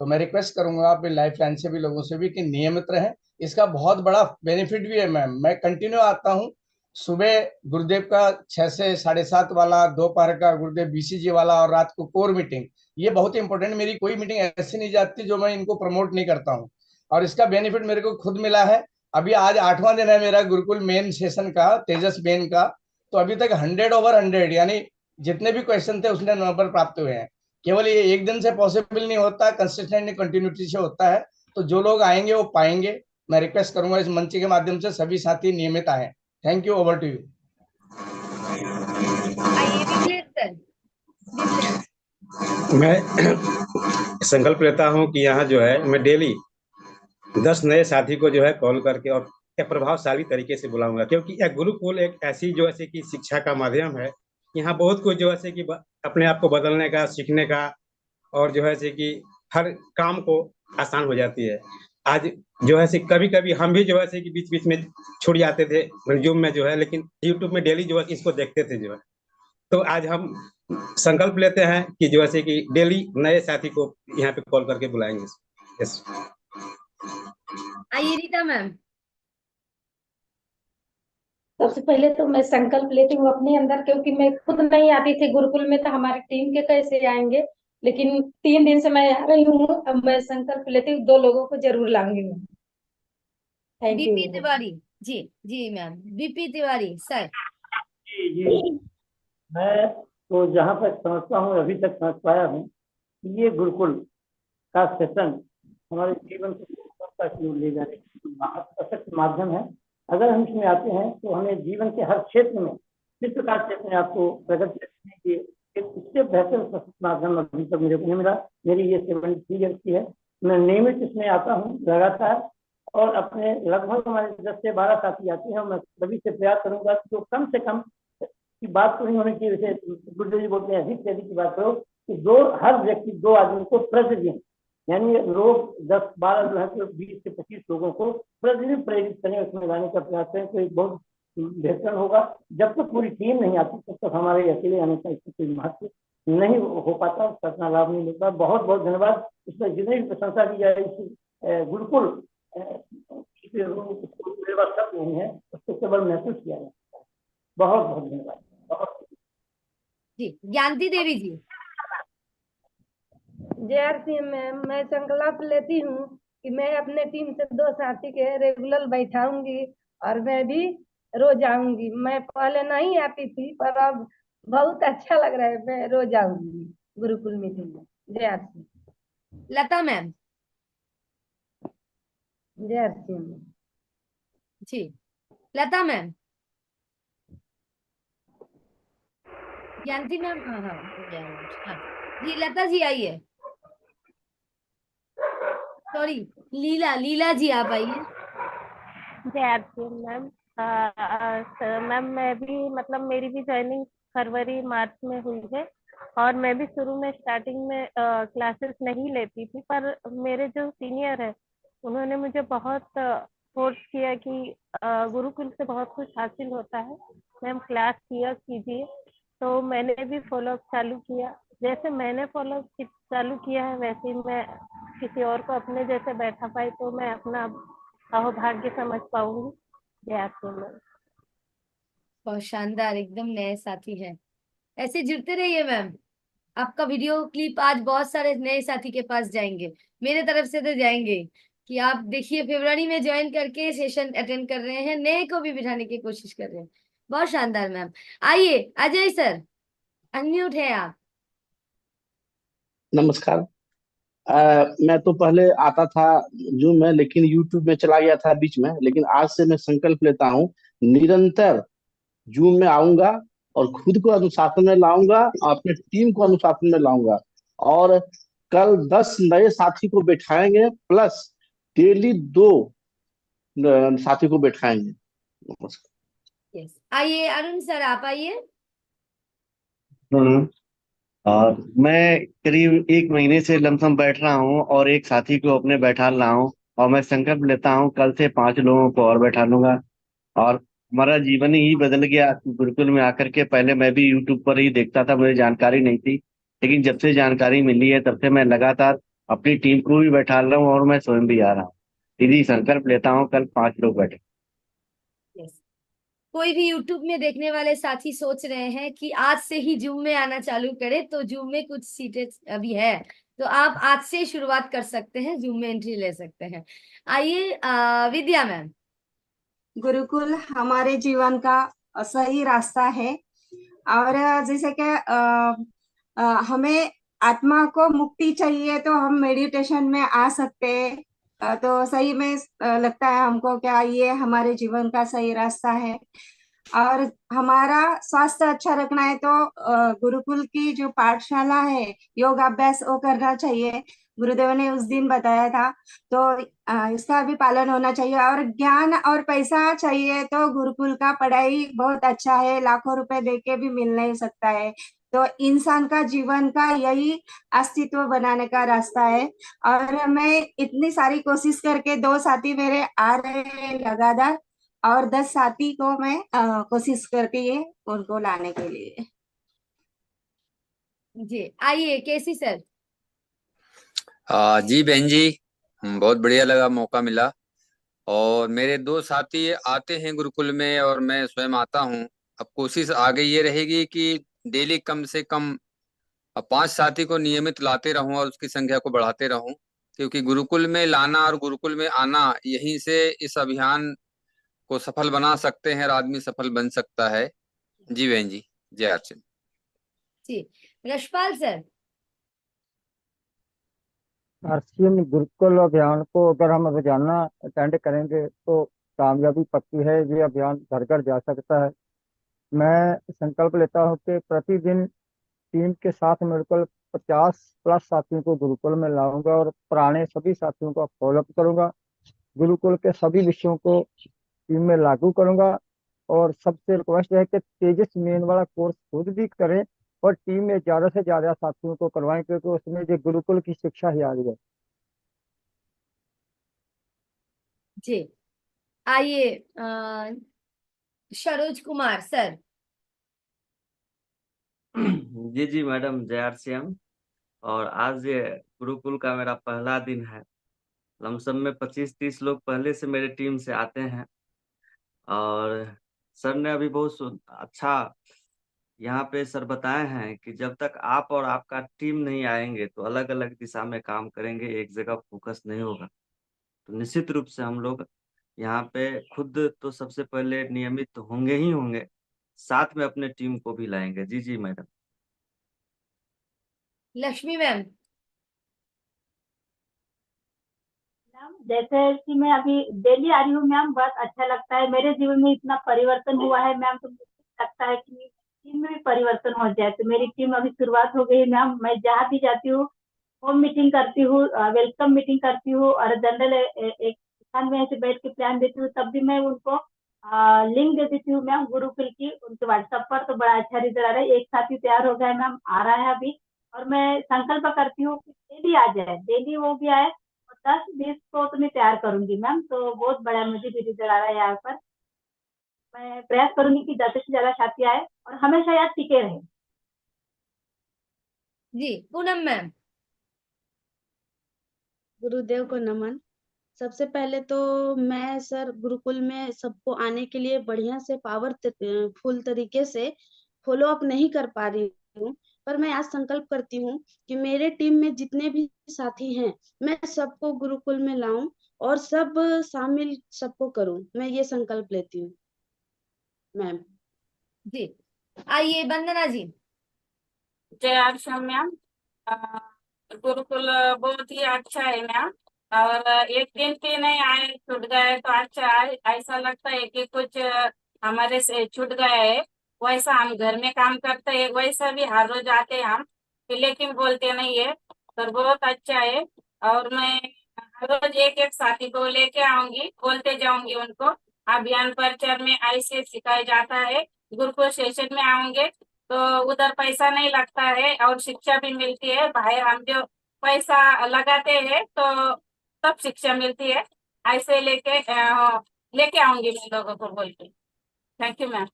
तो मैं रिक्वेस्ट करूंगा अपने लाइफ लाइन से भी लोगों से भी कि नियमित रहें। इसका बहुत बड़ा बेनिफिट भी है मैम। मैं कंटिन्यू आता हूँ। सुबह गुरुदेव का 6 से 7:30 वाला, दोपहर का गुरुदेव BCG वाला, और रात को कोर मीटिंग। ये बहुत ही इंपॉर्टेंट। मेरी कोई मीटिंग ऐसी नहीं जाती जो मैं इनको प्रमोट नहीं करता हूँ, और इसका बेनिफिट मेरे को खुद मिला है। अभी आज 8वां दिन है मेरा गुरुकुल मेन सेशन का, तेजस मेन का। तो अभी तक 100/100 यानी जितने भी क्वेश्चन थे उसने नंबर प्राप्त हुए हैं। केवल ये एक दिन से पॉसिबल नहीं होता, कंसिस्टेंट कंटिन्यूटी से होता है। तो जो लोग आएंगे वो पाएंगे। मैं रिक्वेस्ट करूंगा इस मंच के माध्यम से सभी साथी नियमित आए। Thank you. Over to you. मैं संकल्प लेता हूं कि यहाँ जो है मैं डेली 10 नए साथी को जो है कॉल करके और एक प्रभावशाली तरीके से बुलाऊंगा, क्योंकि यह गुरुकुल एक ऐसी जो ऐसे कि शिक्षा का माध्यम है। यहाँ बहुत कुछ जो है कि अपने आप को बदलने का, सीखने का, और जो है कि हर काम को आसान हो जाती है। आज जो है कभी कभी हम भी जो है कि बीच बीच में छूट जाते थे जूम में जो है, लेकिन यूट्यूब में डेली जो है इसको देखते थे जो है। तो आज हम संकल्प लेते हैं कि जो है कि डेली नए साथी को यहाँ पे कॉल करके बुलाएंगे। यस। आइए रीता मैम। सबसे पहले तो मैं संकल्प लेती हूँ अपने अंदर, क्योंकि मैं खुद नहीं आती थी गुरुकुल में, तो हमारी टीम के कैसे आएंगे। लेकिन 3 दिन से मैं आ रही हूँ। अब मैं संकल्प लेती हूँ 2 लोगों को जरूर लाऊंगी मैं। Thank you BP Tiwari ji. जी मैम, बीपी तिवारी सर। जी जी, मैं तो जहाँ तक समझता हूँ, अभी तक समझ पाया हूँ, ये गुरुकुल का सेशन हमारे जीवन को सफलता की ओर ले जाने का सशक्त माध्यम है। अगर हम इसमें आते हैं तो हमें जीवन के हर क्षेत्र में किस प्रकार से अपने आप को प्रगति करने के एक इससे बेहतर सशक्त माध्यम अभी तक मेरे को नहीं मिला। मेरी ये 73 ईयर की है। मैं नियमित इसमें आता हूँ लगातार, और अपने लगभग हमारे 10 से 12 साथी आते हैं। मैं सभी से प्रयास करूंगा कि जो कम से कम की बात तो नहीं होने की, जैसे गुरुदेव जी बोलते हैं अधिक से अधिक की बात करो, कि हर व्यक्ति 2 आदमी को प्रतिदिन, यानी रोज 10-12 जो है तो 20 से 25 लोगों को प्रतिदिन प्रेरित करें, उसमें लाने का प्रयास करें, तो एक बहुत बेहतर होगा। जब तक पूरी टीम नहीं आती तब तक हमारे अकेले आने का इससे कोई महत्व नहीं हो पाता, उसका अपना लाभ नहीं मिलता। बहुत बहुत धन्यवाद। इसमें जितनी भी प्रशंसा की जाए इस गुरुकुल व्यवस्था नहीं है, उसको केवल महसूस किया जाए। बहुत बहुत धन्यवाद। जी ज्ञानती देवी जी। JRC मैम, मैं संकल्प लेती हूँ कि मैं अपने टीम से 2 साथी के रेगुलर बैठाऊंगी और मैं भी रोज आऊंगी। मैं पहले नहीं आती थी, पर अब बहुत अच्छा लग रहा है, मैं रोज आऊंगी गुरुकुल मीटिंग में। JRC। लता मैम। JRC मैम जी। लता मैम। ज्ञानती मैम। हाँ हाँ हाँ जी, लता जी आइए। सॉरी, लीला, लीला जी आप आइए। JRC ma'am. मैम मैं भी मतलब मेरी भी ज्वाइनिंग फरवरी मार्च में हुई है, और मैं भी शुरू में स्टार्टिंग में क्लासेस नहीं लेती थी, पर मेरे जो सीनियर है उन्होंने मुझे बहुत फोर्स किया कि गुरुकुल से बहुत कुछ हासिल होता है, मैम क्लास किया कीजिए। तो मैंने भी फॉलोअप चालू किया। जैसे मैंने फॉलोअप चालू किया है वैसे ही मैं किसी और को अपने जैसे बैठा पाई, तो मैं अपना अहोभाग्य समझ पाऊंगी। JRC ma'am. बहुत शानदार, एकदम नए साथी हैं। ऐसे जुड़ते रहिए मैम। आपका वीडियो क्लिप आज बहुत सारे नए साथी के पास जाएंगे, मेरे तरफ से तो जाएंगे, कि आप देखिए फरवरी में ज्वाइन करके सेशन अटेंड कर रहे हैं, नए को भी बिठाने की कोशिश कर रहे हैं। बहुत शानदार मैम। आइए अजय सर, अनम्यूट है आप। नमस्कार। मैं तो पहले आता था जूम में, लेकिन यूट्यूब में चला गया था बीच में। लेकिन आज से मैं संकल्प लेता हूँ, निरंतर जूम में आऊंगा और खुद को अनुशासन में लाऊंगा, अपने टीम को अनुशासन में लाऊंगा। और कल 10 नए साथी को बैठाएंगे, प्लस डेली 2 साथी को बैठाएंगे। नमस्कार। यस, आइए अरुण सर आप आइए। और मैं करीब 1 महीने से लमसम बैठ रहा हूँ और एक साथी को अपने बैठा रहा हूँ, और मैं संकल्प लेता हूँ कल से 5 लोगों को और बैठा लूंगा। और हमारा जीवन ही बदल गया गुरुकुल में आकर के। पहले मैं भी यूट्यूब पर ही देखता था, मुझे जानकारी नहीं थी, लेकिन जब से जानकारी मिली है तब से मैं लगातार अपनी टीम को भी बैठा रहा हूँ और मैं स्वयं भी आ रहा हूँ। दीदी संकल्प लेता हूँ कल 5 लोग बैठे। यस, कोई भी यूट्यूब में देखने वाले साथी सोच रहे हैं कि आज से ही जूम में आना चालू करें, तो जूम में कुछ सीटें अभी है, तो आप आज से शुरुआत कर सकते हैं, जूम में एंट्री ले सकते हैं। आइए विद्या मैम। गुरुकुल हमारे जीवन का सही रास्ता है, और जैसे कि हमें आत्मा को मुक्ति चाहिए तो हम मेडिटेशन में आ सकते हैं। तो सही में लगता है हमको क्या ये हमारे जीवन का सही रास्ता है। और हमारा स्वास्थ्य अच्छा रखना है तो गुरुकुल की जो पाठशाला है योगाभ्यास वो करना चाहिए, गुरुदेव ने उस दिन बताया था, तो इसका भी पालन होना चाहिए। और ज्ञान और पैसा चाहिए तो गुरुकुल का पढ़ाई बहुत अच्छा है, लाखों रुपए देके भी मिल नहीं सकता है। तो इंसान का जीवन का यही अस्तित्व बनाने का रास्ता है। और मैं इतनी सारी कोशिश करके 2 साथी मेरे आ रहे हैं लगातार, और 10 साथी को मैं कोशिश करके ये उनको लाने के लिए। जी आइए केसी सर। जी बहन जी, बहुत बढ़िया लगा, मौका मिला। और मेरे 2 साथी आते हैं गुरुकुल में और मैं स्वयं आता हूँ। अब कोशिश आगे ये रहेगी कि डेली कम से कम 5 साथी को नियमित लाते रहूं और उसकी संख्या को बढ़ाते रहूं। क्योंकि गुरुकुल में लाना और गुरुकुल में आना, यहीं से इस अभियान को सफल बना सकते हैं और आदमी सफल बन सकता है। जी बहन जी, जय अर्चन जी। यशपाल सर। आरसीएम गुरुकुल अभियान को अगर हम रोजाना अटेंड करेंगे तो कामयाबी पक्की है। ये अभियान घर घर जा सकता है। मैं संकल्प लेता हूँ कि प्रतिदिन टीम के साथ मिलकर 50+ साथियों को गुरुकुल में लाऊंगा और पुराने सभी साथियों को फॉलोअप करूंगा। गुरुकुल के सभी विषयों को टीम में लागू करूंगा और सबसे रिक्वेस्ट है कि तेजस मेन वाला कोर्स खुद भी करें और टीम में ज्यादा से ज्यादा साथियों को करवाएं, क्योंकि उसमें जो गुरुकुल की शिक्षा ही आ रही है। जी। आइए सरोज कुमार सर। जी जी मैडम, जय आरसीएम। और आज ये गुरुकुल का मेरा पहला दिन है। लमसम में 25-30 लोग पहले से मेरे टीम से आते हैं। और सर ने अभी बहुत अच्छा यहाँ पे सर बताए हैं कि जब तक आप और आपका टीम नहीं आएंगे तो अलग अलग दिशा में काम करेंगे, एक जगह फोकस नहीं होगा। तो निश्चित रूप से हम लोग यहाँ पे खुद तो सबसे पहले नियमित होंगे ही होंगे, साथ में अपने टीम को भी लाएंगे। जी जी मैडम। लक्ष्मी मैम। जैसे कि मैं अभी डेली आ रही हूँ मैम, बहुत अच्छा लगता है। मेरे जीवन में इतना परिवर्तन हुआ है मैम, तो मुझे लगता है कि टीम में भी परिवर्तन हो जाए। तो मेरी टीम अभी शुरुआत हो गई है मैम। मैं जहाँ भी जाती हूँ होम मीटिंग करती हूँ, वेलकम मीटिंग करती हूँ और जनरल एक स्थान में ऐसे बैठ के प्लान देती हूँ, तब भी मैं उनको लिंक दे देती हूँ मैम गुरुकुल की उनके व्हाट्सएप पर। तो बड़ा अच्छा रिजल्ट आ रहा है। एक साथी तैयार हो गया मैम, आ रहा है अभी। और मैं संकल्प करती हूँ कि डेली आ जाए, डेली वो भी आए और 10-20 को तो मैं तैयार करूंगी मैम। तो बहुत बड़ा मुझे भी रिजल्ट आ रहा है यहाँ पर। मैं प्रयास करूंगी कि ज्यादा से ज्यादा साथी आए और हमेशा याद टिके रहे। जी। पूनम मैम। गुरुदेव को नमन। सबसे पहले तो मैं सर गुरुकुल में सबको आने के लिए बढ़िया से फुल तरीके से फॉलो अप नहीं कर पा रही हूँ, पर मैं आज संकल्प करती हूँ कि मेरे टीम में जितने भी साथी हैं मैं सबको गुरुकुल में लाऊं और सब शामिल सबको करूं। मैं ये संकल्प लेती हूँ मैम। जी। आइए वंदना जी। जय आरसीएम मैम। गुरुकुल बहुत ही अच्छा है मैम। और एक दिन भी नहीं आए, छूट गए तो अच्छा है। ऐसा लगता है कि कुछ हमारे से छूट गया है। वैसा हम घर में काम करते हैं, वैसा भी हर रोज आते हैं हम, लेकिन बोलते नहीं है। तो बहुत अच्छा है। और मैं हर रोज एक एक साथी को लेके आऊंगी, बोलते जाऊंगी उनको। अभियान परिचय में ऐसे सिखाया जाता है। गुरुकुल सेशन में आऊंगे तो उधर पैसा नहीं लगता है और शिक्षा भी मिलती है। बाहर हम जो पैसा लगाते हैं तो तब शिक्षा मिलती है। ऐसे लेके आऊंगी मैं लोगों को बोल के। Thank you ma'am.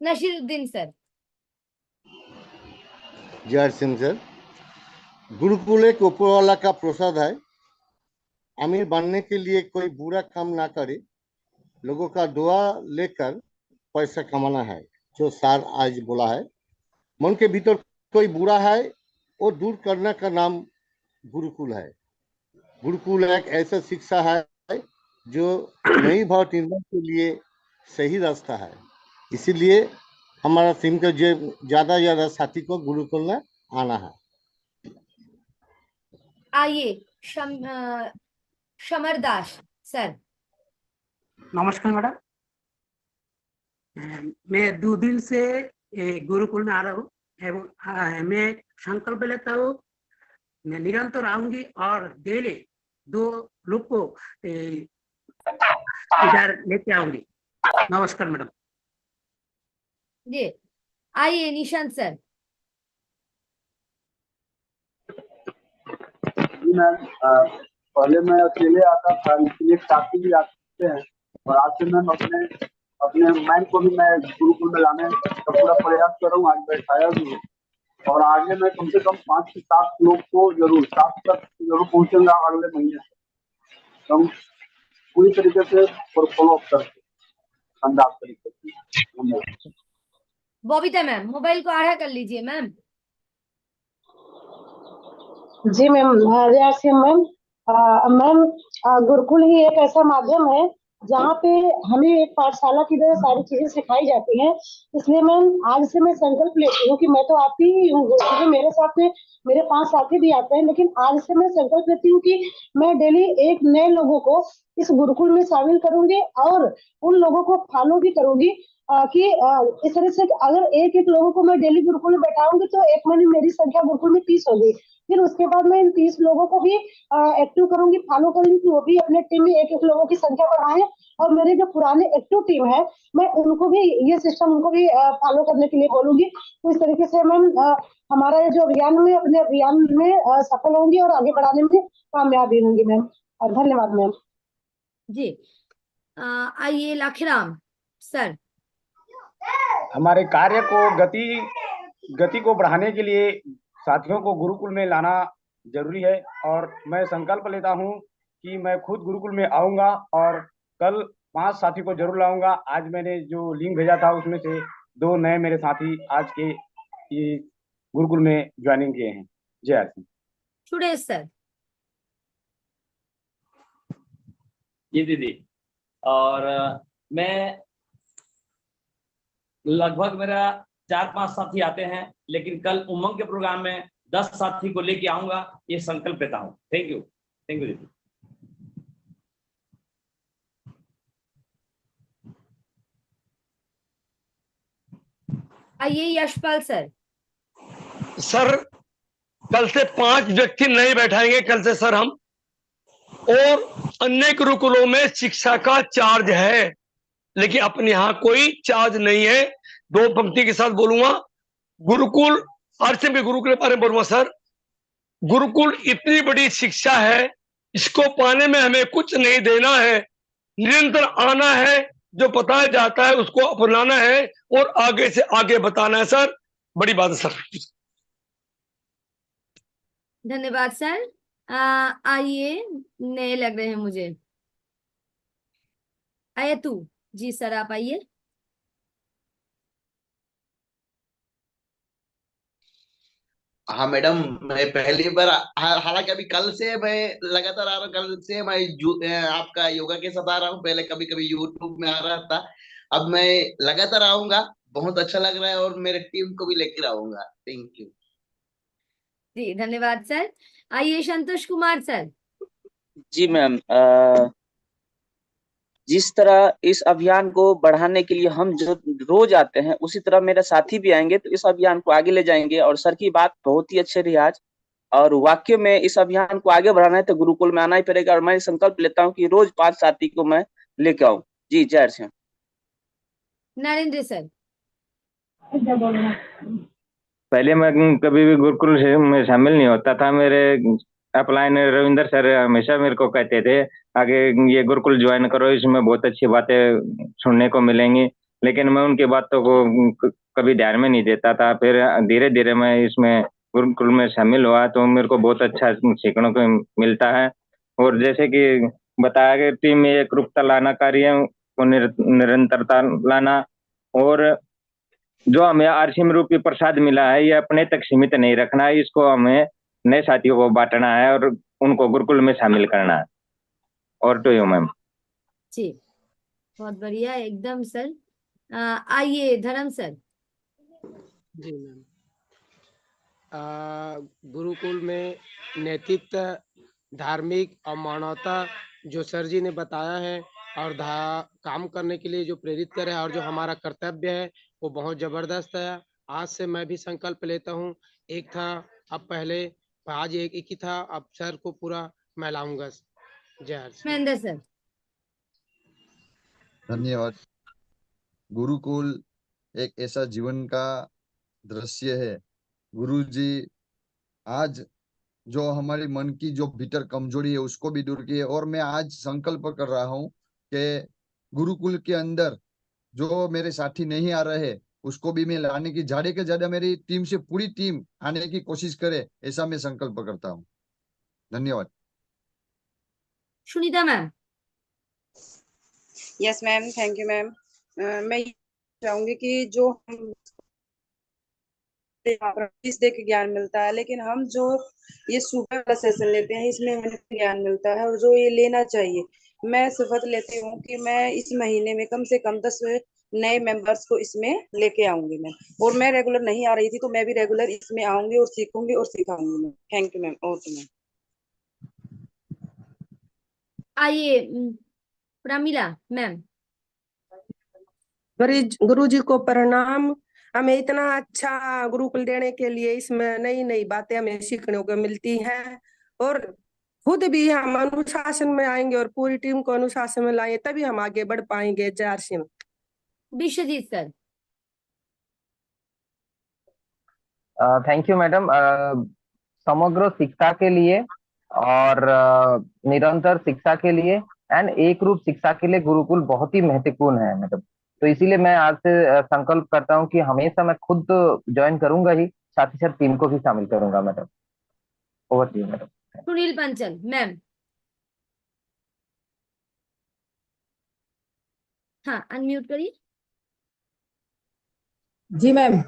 Naseeruddin sir. Jai Singh sir. Gurukul एक ऊपर वाला का प्रसाद है। अमीर बनने के लिए कोई बुरा काम ना करे, लोगों का दुआ लेकर पैसा कमाना है, जो सर आज बोला है। मन के भीतर कोई बुरा है वो दूर करने का नाम गुरुकुल है। गुरुकुल एक ऐसा शिक्षा है जो नई भाव निर्माण के लिए सही रास्ता है। इसीलिए हमारा टीम का जो ज्यादा ज्यादा साथी को गुरुकुल में आना है। आइए शमर दास सर। नमस्कार मैडम। मैं 2 दिन से गुरुकुल में आ रहा हूँ एवं मैं संकल्प लेता हूँ मैं निरंतर आऊंगी और डेली 2 लोग को इधर लेके आऊंगी। नमस्कार मैडम। जी। आइए निशांत सर। मैम, पहले मैं अकेले आता था, इसलिए साथी भी आते हैं और आज से मैम अपने मैन को भी मैं गुरुकुल में लाने का पूरा प्रयास कर रहा हूँ। आज बैठाया भी है और आगे मैं कम से कम 5 से 7 लोग को जरूर 7 तक जरूर पहुंचूंगा अगले महीने से। हम पूरी तरीके से फॉलो अप करते अंदाज तरीके से। बॉबिता मैम, मोबाइल को आड़ा कर लीजिए मैम। जी मैम, मैम, मैम, गुरुकुल ही एक ऐसा माध्यम है जहाँ पे हमें एक पाठशाला की तरह सारी चीजें सिखाई जाती हैं। इसलिए मैम आज से मैं संकल्प लेती हूँ कि मैं तो आती ही हूँ, क्योंकि मेरे साथ में मेरे 5 साथी भी आते हैं, लेकिन आज से मैं संकल्प लेती हूँ कि मैं डेली एक नए लोगों को इस गुरुकुल में शामिल करूंगी और उन लोगों को फॉलो भी करूंगी। कि इस तरह से अगर एक एक लोगों को मैं डेली गुरुकुल में बैठाऊंगी तो एक महीने मेरी संख्या गुरुकुल में 30 होगी। फिर उसके बाद मैं इन 30 लोगों को भी एक्टिव करूंगी, फॉलो करूंगी कि वो भी अपने टीम में एक एक लोगों की संख्या बढ़ाएं। और मेरे जो पुराने एक्टिव टीम है, मैं उनको भी ये सिस्टम उनको भी फॉलो करने के लिए बोलूंगी। तो इस तरीके से मैम हमारा ये जो अभियान में अपने अभियान में सफल होंगी और आगे बढ़ाने में कामयाब भी होंगी मैम। और धन्यवाद मैम। जी, आइए लाखीराम सर। हमारे कार्य को गति को बढ़ाने के लिए साथियों को गुरुकुल में लाना जरूरी है और मैं संकल्प लेता हूं कि मैं खुद गुरुकुल में आऊंगा और कल 5 साथी को जरूर लाऊंगा। आज मैंने जो लिंक भेजा था उसमें से 2 नए मेरे साथी आज के ये गुरुकुल में ज्वाइनिंग किए हैं। जय आर। सुरेश सर। जी दीदी, और मैं लगभग मेरा 4-5 साथी आते हैं, लेकिन कल उमंग के प्रोग्राम में 10 साथी को लेके आऊंगा, ये संकल्प लेता हूँ। थैंक यू दीदी। आइए यशपाल सर। सर कल से 5 व्यक्ति नए बैठाएंगे कल से सर हम, और अन्य गुरुकुलों में शिक्षा का चार्ज है, लेकिन अपने यहाँ कोई चार्ज नहीं है। 2 पंक्ति के साथ बोलूंगा। गुरुकुल, आरसीएम के गुरुकुल के बारे में बोलूंगा सर। गुरुकुल इतनी बड़ी शिक्षा है, इसको पाने में हमें कुछ नहीं देना है, निरंतर आना है, जो बताया जाता है उसको अपनाना है और आगे से आगे बताना है सर। बड़ी बात है सर। धन्यवाद सर। आइए, नए लग रहे हैं मुझे। आया तू। जी सर, आप आइए। हाँ मैडम, मैं पहली बार हालांकि अभी कल से मैं लगातार आ रहा हूँ। कल से मैं आपका योगा के साथ आ रहा हूँ। पहले कभी कभी यूट्यूब में आ रहा था, अब मैं लगातार आऊंगा। बहुत अच्छा लग रहा है और मेरे टीम को भी लेकर आऊंगा। थैंक यू जी, धन्यवाद सर। आइए संतोष कुमार सर। जी मैम, जिस तरह इस अभियान को बढ़ाने के लिए हम जो रोज आते हैं, उसी तरह मेरे साथी भी आएंगे तो इस अभियान को आगे ले जाएंगे। और सर की बात बहुत ही अच्छी रही आज, और वाकई में इस अभियान को आगे बढ़ाना है तो गुरुकुल में आना ही पड़ेगा। और मैं संकल्प लेता हूँ कि रोज 5 साथी को मैं लेके आऊँ। जी जय श्याम। नरेंद्र सर। पहले मैं कभी भी गुरुकुल में शामिल नहीं होता था। मेरे अपलाइन रविंदर सर हमेशा मेरे को कहते थे आगे ये गुरुकुल ज्वाइन करो, इसमें बहुत अच्छी बातें सुनने को मिलेंगी, लेकिन मैं उनकी बातों को कभी ध्यान में नहीं देता था। फिर धीरे धीरे मैं इसमें गुरुकुल में शामिल हुआ तो मेरे को बहुत अच्छा सीखने को मिलता है। और जैसे कि बताया गया, टीम में एकरूपता लाना, कार्य को निरंतरता लाना, और जो हमें आरसीएम रूपी प्रसाद मिला है ये अपने तक सीमित नहीं रखना है, इसको हमें नए साथियों को बांटना है और उनको गुरुकुल में शामिल करना है। और तो यू मैम। जी, बहुत बढ़िया एकदम सर। आइए धर्म सर। जी मैम, गुरुकुल में नैतिकता, धार्मिक और मानवता जो सर जी ने बताया है और काम करने के लिए जो प्रेरित करे और जो हमारा कर्तव्य है वो बहुत जबरदस्त है। आज से मैं भी संकल्प लेता हूँ। एक था अब पहले, आज एक ही था, अब सर को पूरा मैं लाऊंगा। जय महेंद्र सर। धन्यवाद। गुरुकुल एक ऐसा जीवन का दृश्य है। गुरु जी आज जो हमारी मन की जो भीतर कमजोरी है उसको भी दूर की है, और मैं आज संकल्प कर रहा हूँ कि गुरुकुल के अंदर जो मेरे साथी नहीं आ रहे उसको भी मैं लाने की, ज्यादा के ज्यादा मेरी टीम से पूरी टीम आने की कोशिश करे, ऐसा मैं संकल्प करता हूँ। धन्यवाद। Sunita ma'am. Yes ma'am, thank you ma'am. मैं चाहूंगी कि जो प्रैक्टिस दे के ज्ञान मिलता है, लेकिन हम जो ये सुबह वाला सेशन लेते हैं इसमें हमें ज्ञान मिलता है और जो ये लेना चाहिए। मैं शपथ लेती हूँ कि मैं इस महीने में कम से कम 10 नए मेंबर्स को इसमें लेके आऊंगी मैम। और मैं रेगुलर नहीं आ रही थी तो मैं भी रेगुलर इसमें आऊंगी और सीखूंगी और सिखाऊंगी ma'am. Thank you ma'am. Okay ma'am. आइए प्रमिला मैम। गुरु जी को प्रणाम। हमें इतना अच्छा गुरुकुल देने के लिए इसमें नई नई बातें हमें सीखने को मिलती हैं और खुद भी हम अनुशासन में आएंगे और पूरी टीम को अनुशासन में लाएंगे तभी हम आगे बढ़ पाएंगे। Jay R Singh. Vishwajeet sir. Thank you madam. Samagra Shiksha के लिए और निरंतर शिक्षा के लिए एंड एक रूप शिक्षा के लिए गुरुकुल बहुत ही महत्वपूर्ण है मैडम। तो इसीलिए मैं आज से संकल्प करता हूं कि हमेशा मैं खुद ज्वाइन करूंगा ही, साथ ही साथ टीम को भी शामिल करूंगा madam. Over to you madam. Sunil Panchal ma'am. हाँ अनम्यूट करिए। जी मैम,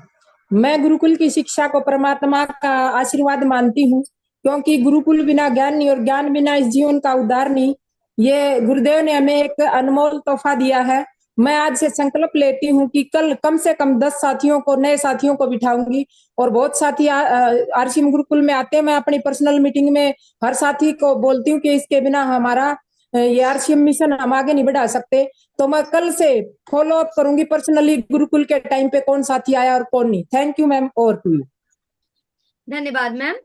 मैं गुरुकुल की शिक्षा को परमात्मा का आशीर्वाद मानती हूँ, क्योंकि गुरुकुल बिना ज्ञान नहीं और ज्ञान बिना इस जीवन का उद्धार नहीं। ये गुरुदेव ने हमें एक अनमोल तोहफा दिया है। मैं आज से संकल्प लेती हूँ कि कल कम से कम 10 साथियों को, नए साथियों को बिठाऊंगी। और बहुत साथी आरसीएम गुरुकुल में आते हैं। मैं अपनी पर्सनल मीटिंग में हर साथी को बोलती हूँ कि इसके बिना हमारा ये आरसीएम मिशन हम आगे नहीं बढ़ा सकते। तो मैं कल से फॉलो अप करूंगी पर्सनली गुरुकुल के टाइम पे कौन साथी आया और कौन नहीं। Thank you ma'am. और टू यू। धन्यवाद मैम।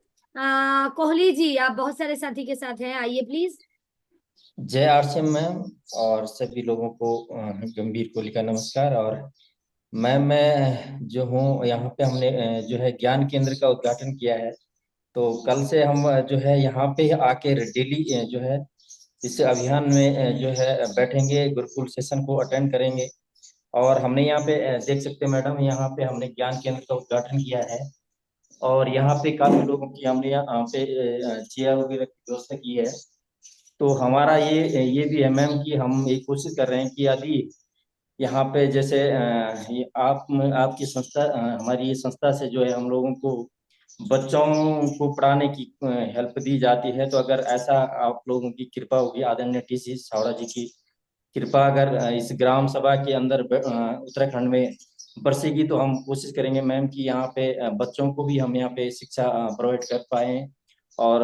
कोहली जी आप बहुत सारे साथी के साथ हैं, आइए प्लीज। जय आरसीएम मैम और सभी लोगों को गंभीर कोहली का नमस्कार। और मैं जो हूँ यहाँ पे हमने जो है ज्ञान केंद्र का उद्घाटन किया है। तो कल से हम जो है यहाँ पे आके डेली जो है इस अभियान में जो है बैठेंगे, गुरुकुल सेशन को अटेंड करेंगे। और हमने यहाँ पे देख सकते हैं मैडम, यहाँ पे हमने ज्ञान केंद्र का उद्घाटन किया है और यहाँ पे काफी लोगों की हमने यहाँ पे चेयर वगैरह की व्यवस्था की है। तो हमारा ये भी है मैम कि हम ये कोशिश कर रहे हैं कि यदि यहाँ पे जैसे ये आपकी संस्था हमारी ये संस्था से जो है हम लोगों को बच्चों को पढ़ाने की हेल्प दी जाती है। तो अगर ऐसा आप लोगों की कृपा होगी, आदरणीय टीसी सावड़ा जी की कृपा अगर इस ग्राम सभा के अंदर उत्तराखंड में बरसेगी तो हम कोशिश करेंगे मैम कि यहाँ पे बच्चों को भी हम यहाँ पे शिक्षा प्रोवाइड कर पाए और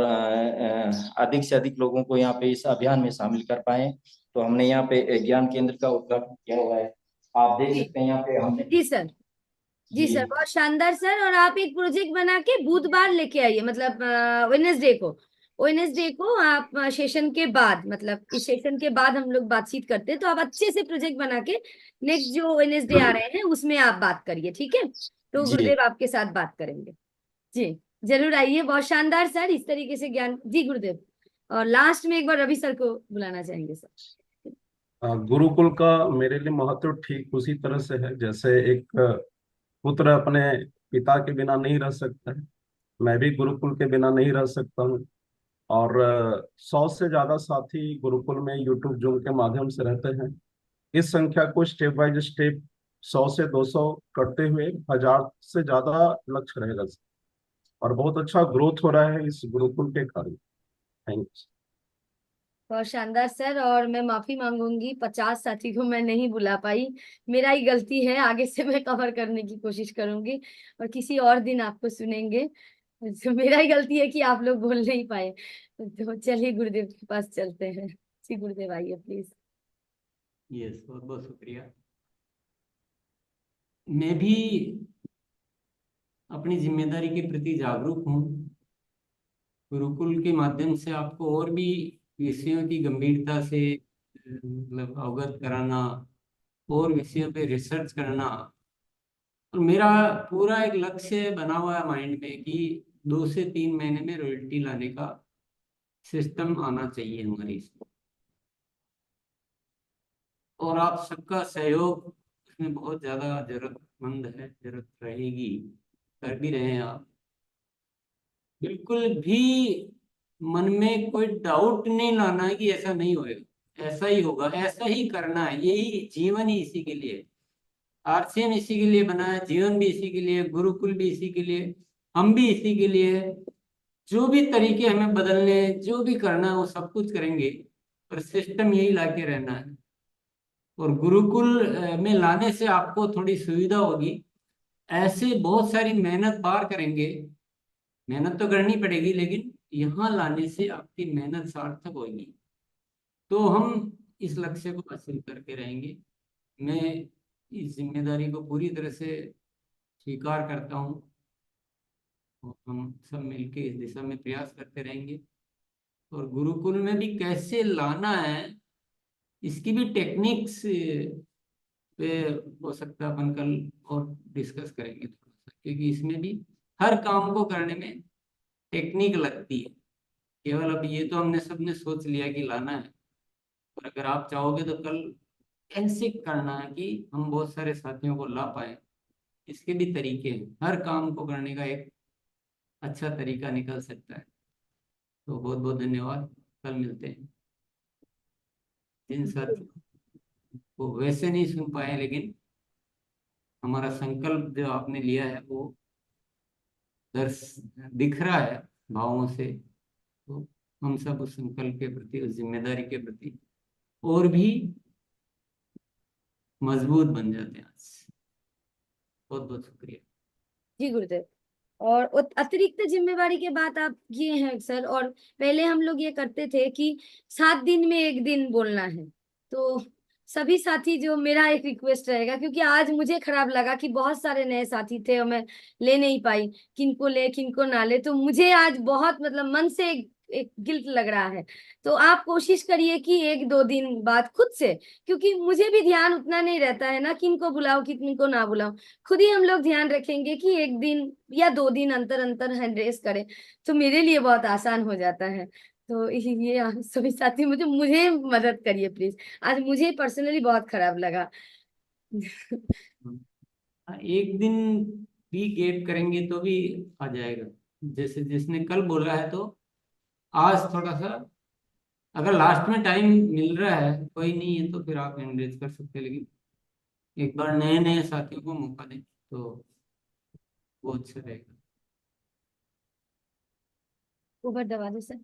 अधिक से अधिक लोगों को यहाँ पे इस अभियान में शामिल कर पाए। तो हमने यहाँ पे ज्ञान केंद्र का उद्घाटन किया हुआ है, आप देख सकते हैं यहाँ पे हमने। जी सर। जी सर बहुत शानदार सर। और आप एक प्रोजेक्ट बना के बुधवार लेके आइए, मतलब वेडनेसडे को आप सेशन के बाद, मतलब इस सेशन के बाद हम लोग बातचीत करते हैं। तो आप अच्छे से प्रोजेक्ट बना के नेक्स्ट जो वेडनेसडे आ रहे हैं उसमें आप बात करिए, ठीक है? तो गुरुदेव आपके साथ बात करेंगे। जी जरूर आइए। बहुत शानदार सर, इस तरीके से ज्ञान। जी गुरुदेव। और लास्ट में एक बार रवि सर को बुलाना चाहेंगे सर। गुरुकुल का मेरे लिए महत्व ठीक उसी तरह से है जैसे एक पुत्र अपने पिता के बिना नहीं रह सकता है, मैं भी गुरुकुल के बिना नहीं रह सकता हूँ। और 100 से ज्यादा साथी गुरुकुल में यूट्यूब जूम के माध्यम से रहते हैं। इस संख्या को स्टेप बाय स्टेप 100 से 200 करते हुए 1000 से ज्यादा लक्ष्य रहेगा और बहुत अच्छा ग्रोथ हो रहा है इस गुरुकुल के कारण। Thank you. बहुत शानदार सर। और मैं माफी मांगूंगी, 50 साथी को मैं नहीं बुला पाई, मेरा ही गलती है। आगे से मैं कवर करने की कोशिश करूंगी और किसी और दिन आपको सुनेंगे। तो मेरा ही गलती है कि आप लोग बोल नहीं पाए। तो चलिए गुरुदेव के पास चलते हैं। जी गुरुदेव आइए प्लीज। यस, बहुत बहुत शुक्रिया। मैं भी अपनी जिम्मेदारी के प्रति जागरूक हूँ। गुरुकुल के माध्यम से आपको और भी विषयों की गंभीरता से मतलब अवगत कराना और विषयों पे रिसर्च करना। और मेरा पूरा एक लक्ष्य बना हुआ है माइंड में कि 2 से 3 महीने में रॉयल्टी लाने का सिस्टम आना चाहिए हमारी इसमें। और आप सबका सहयोग उसमें बहुत ज़्यादा जरूरतमंद है, जरूरत रहेगी, कर भी रहे हैं आप। बिल्कुल भी मन में कोई डाउट नहीं लाना है कि ऐसा नहीं होएगा, ऐसा ही होगा, ऐसा ही करना है, यही जीवन ही इसी के लिए। आरसीएम इसी के लिए बना है, जीवन भी इसी के लिए, गुरुकुल भी इसी के लिए, हम भी इसी के लिए है। जो भी तरीके हमें बदलने, जो भी करना है वो सब कुछ करेंगे, पर सिस्टम यही लाके रहना है। और गुरुकुल में लाने से आपको थोड़ी सुविधा होगी। ऐसे बहुत सारी मेहनत बाहर करेंगे, मेहनत तो करनी पड़ेगी, लेकिन यहाँ लाने से आपकी मेहनत सार्थक होगी। तो हम इस लक्ष्य को हासिल करके रहेंगे। मैं इस जिम्मेदारी को पूरी तरह से स्वीकार करता हूँ और हम सब मिलके इस दिशा में प्रयास करते रहेंगे। और गुरुकुल में भी कैसे लाना है, इसकी भी टेक्निक्स पे हो सकता है अपन कल और डिस्कस करेंगे थोड़ा सा, क्योंकि इसमें भी हर काम को करने में टेक्निक लगती है। केवल अब ये तो हमने सबने सोच लिया कि लाना है, और अगर आप चाहोगे तो कल ऐसे करना है कि हम बहुत सारे साथियों को ला पाए। इसके भी तरीके हैं, हर काम को करने का एक अच्छा तरीका निकल सकता है। तो बहुत बहुत धन्यवाद, कल मिलते हैं। जिन साथियों को वैसे नहीं सुन पाए, लेकिन हमारा संकल्प जो आपने लिया है वो दिख रहा है भावों से, तो हम सब उस संकल्प के प्रति, उस जिम्मेदारी के प्रति और भी मजबूत बन जाते हैं आज। बहुत बहुत शुक्रिया जी गुरुदेव। और अतिरिक्त जिम्मेवारी के बात आप किए हैं सर। और पहले हम लोग ये करते थे कि 7 दिन में 1 दिन बोलना है। तो सभी साथी, जो मेरा एक रिक्वेस्ट रहेगा, क्योंकि आज मुझे खराब लगा कि बहुत सारे नए साथी थे और मैं ले नहीं पाई, किनको ले किनको ना ले, तो मुझे आज बहुत मतलब मन से एक गिल्ट लग रहा है। तो आप कोशिश करिए कि 1-2 दिन बाद खुद से, क्योंकि मुझे भी ध्यान उतना नहीं रहता है ना किनको बुलाओ किनको ना बुलाओ। खुद ही हम लोग ध्यान रखेंगे कि 1 दिन या 2 दिन अंतर अंतर हैंड रेस करें, तो मेरे लिए बहुत आसान हो जाता है। तो ये आप सभी साथी मुझे मदद करिए प्लीज। आज मुझे पर्सनली बहुत खराब लगा। एक दिन भी गैप करेंगे तो भी आ जाएगा। जैसे जिसने कल बोला है, तो आज थोड़ा सा अगर लास्ट में टाइम मिल रहा है, कोई नहीं है तो फिर आप एंगेज कर सकते हैं, लेकिन एक बार नए नए साथियों को मौका दें तो वो अच्छा रहेगा। ऊपर दबा दो सर।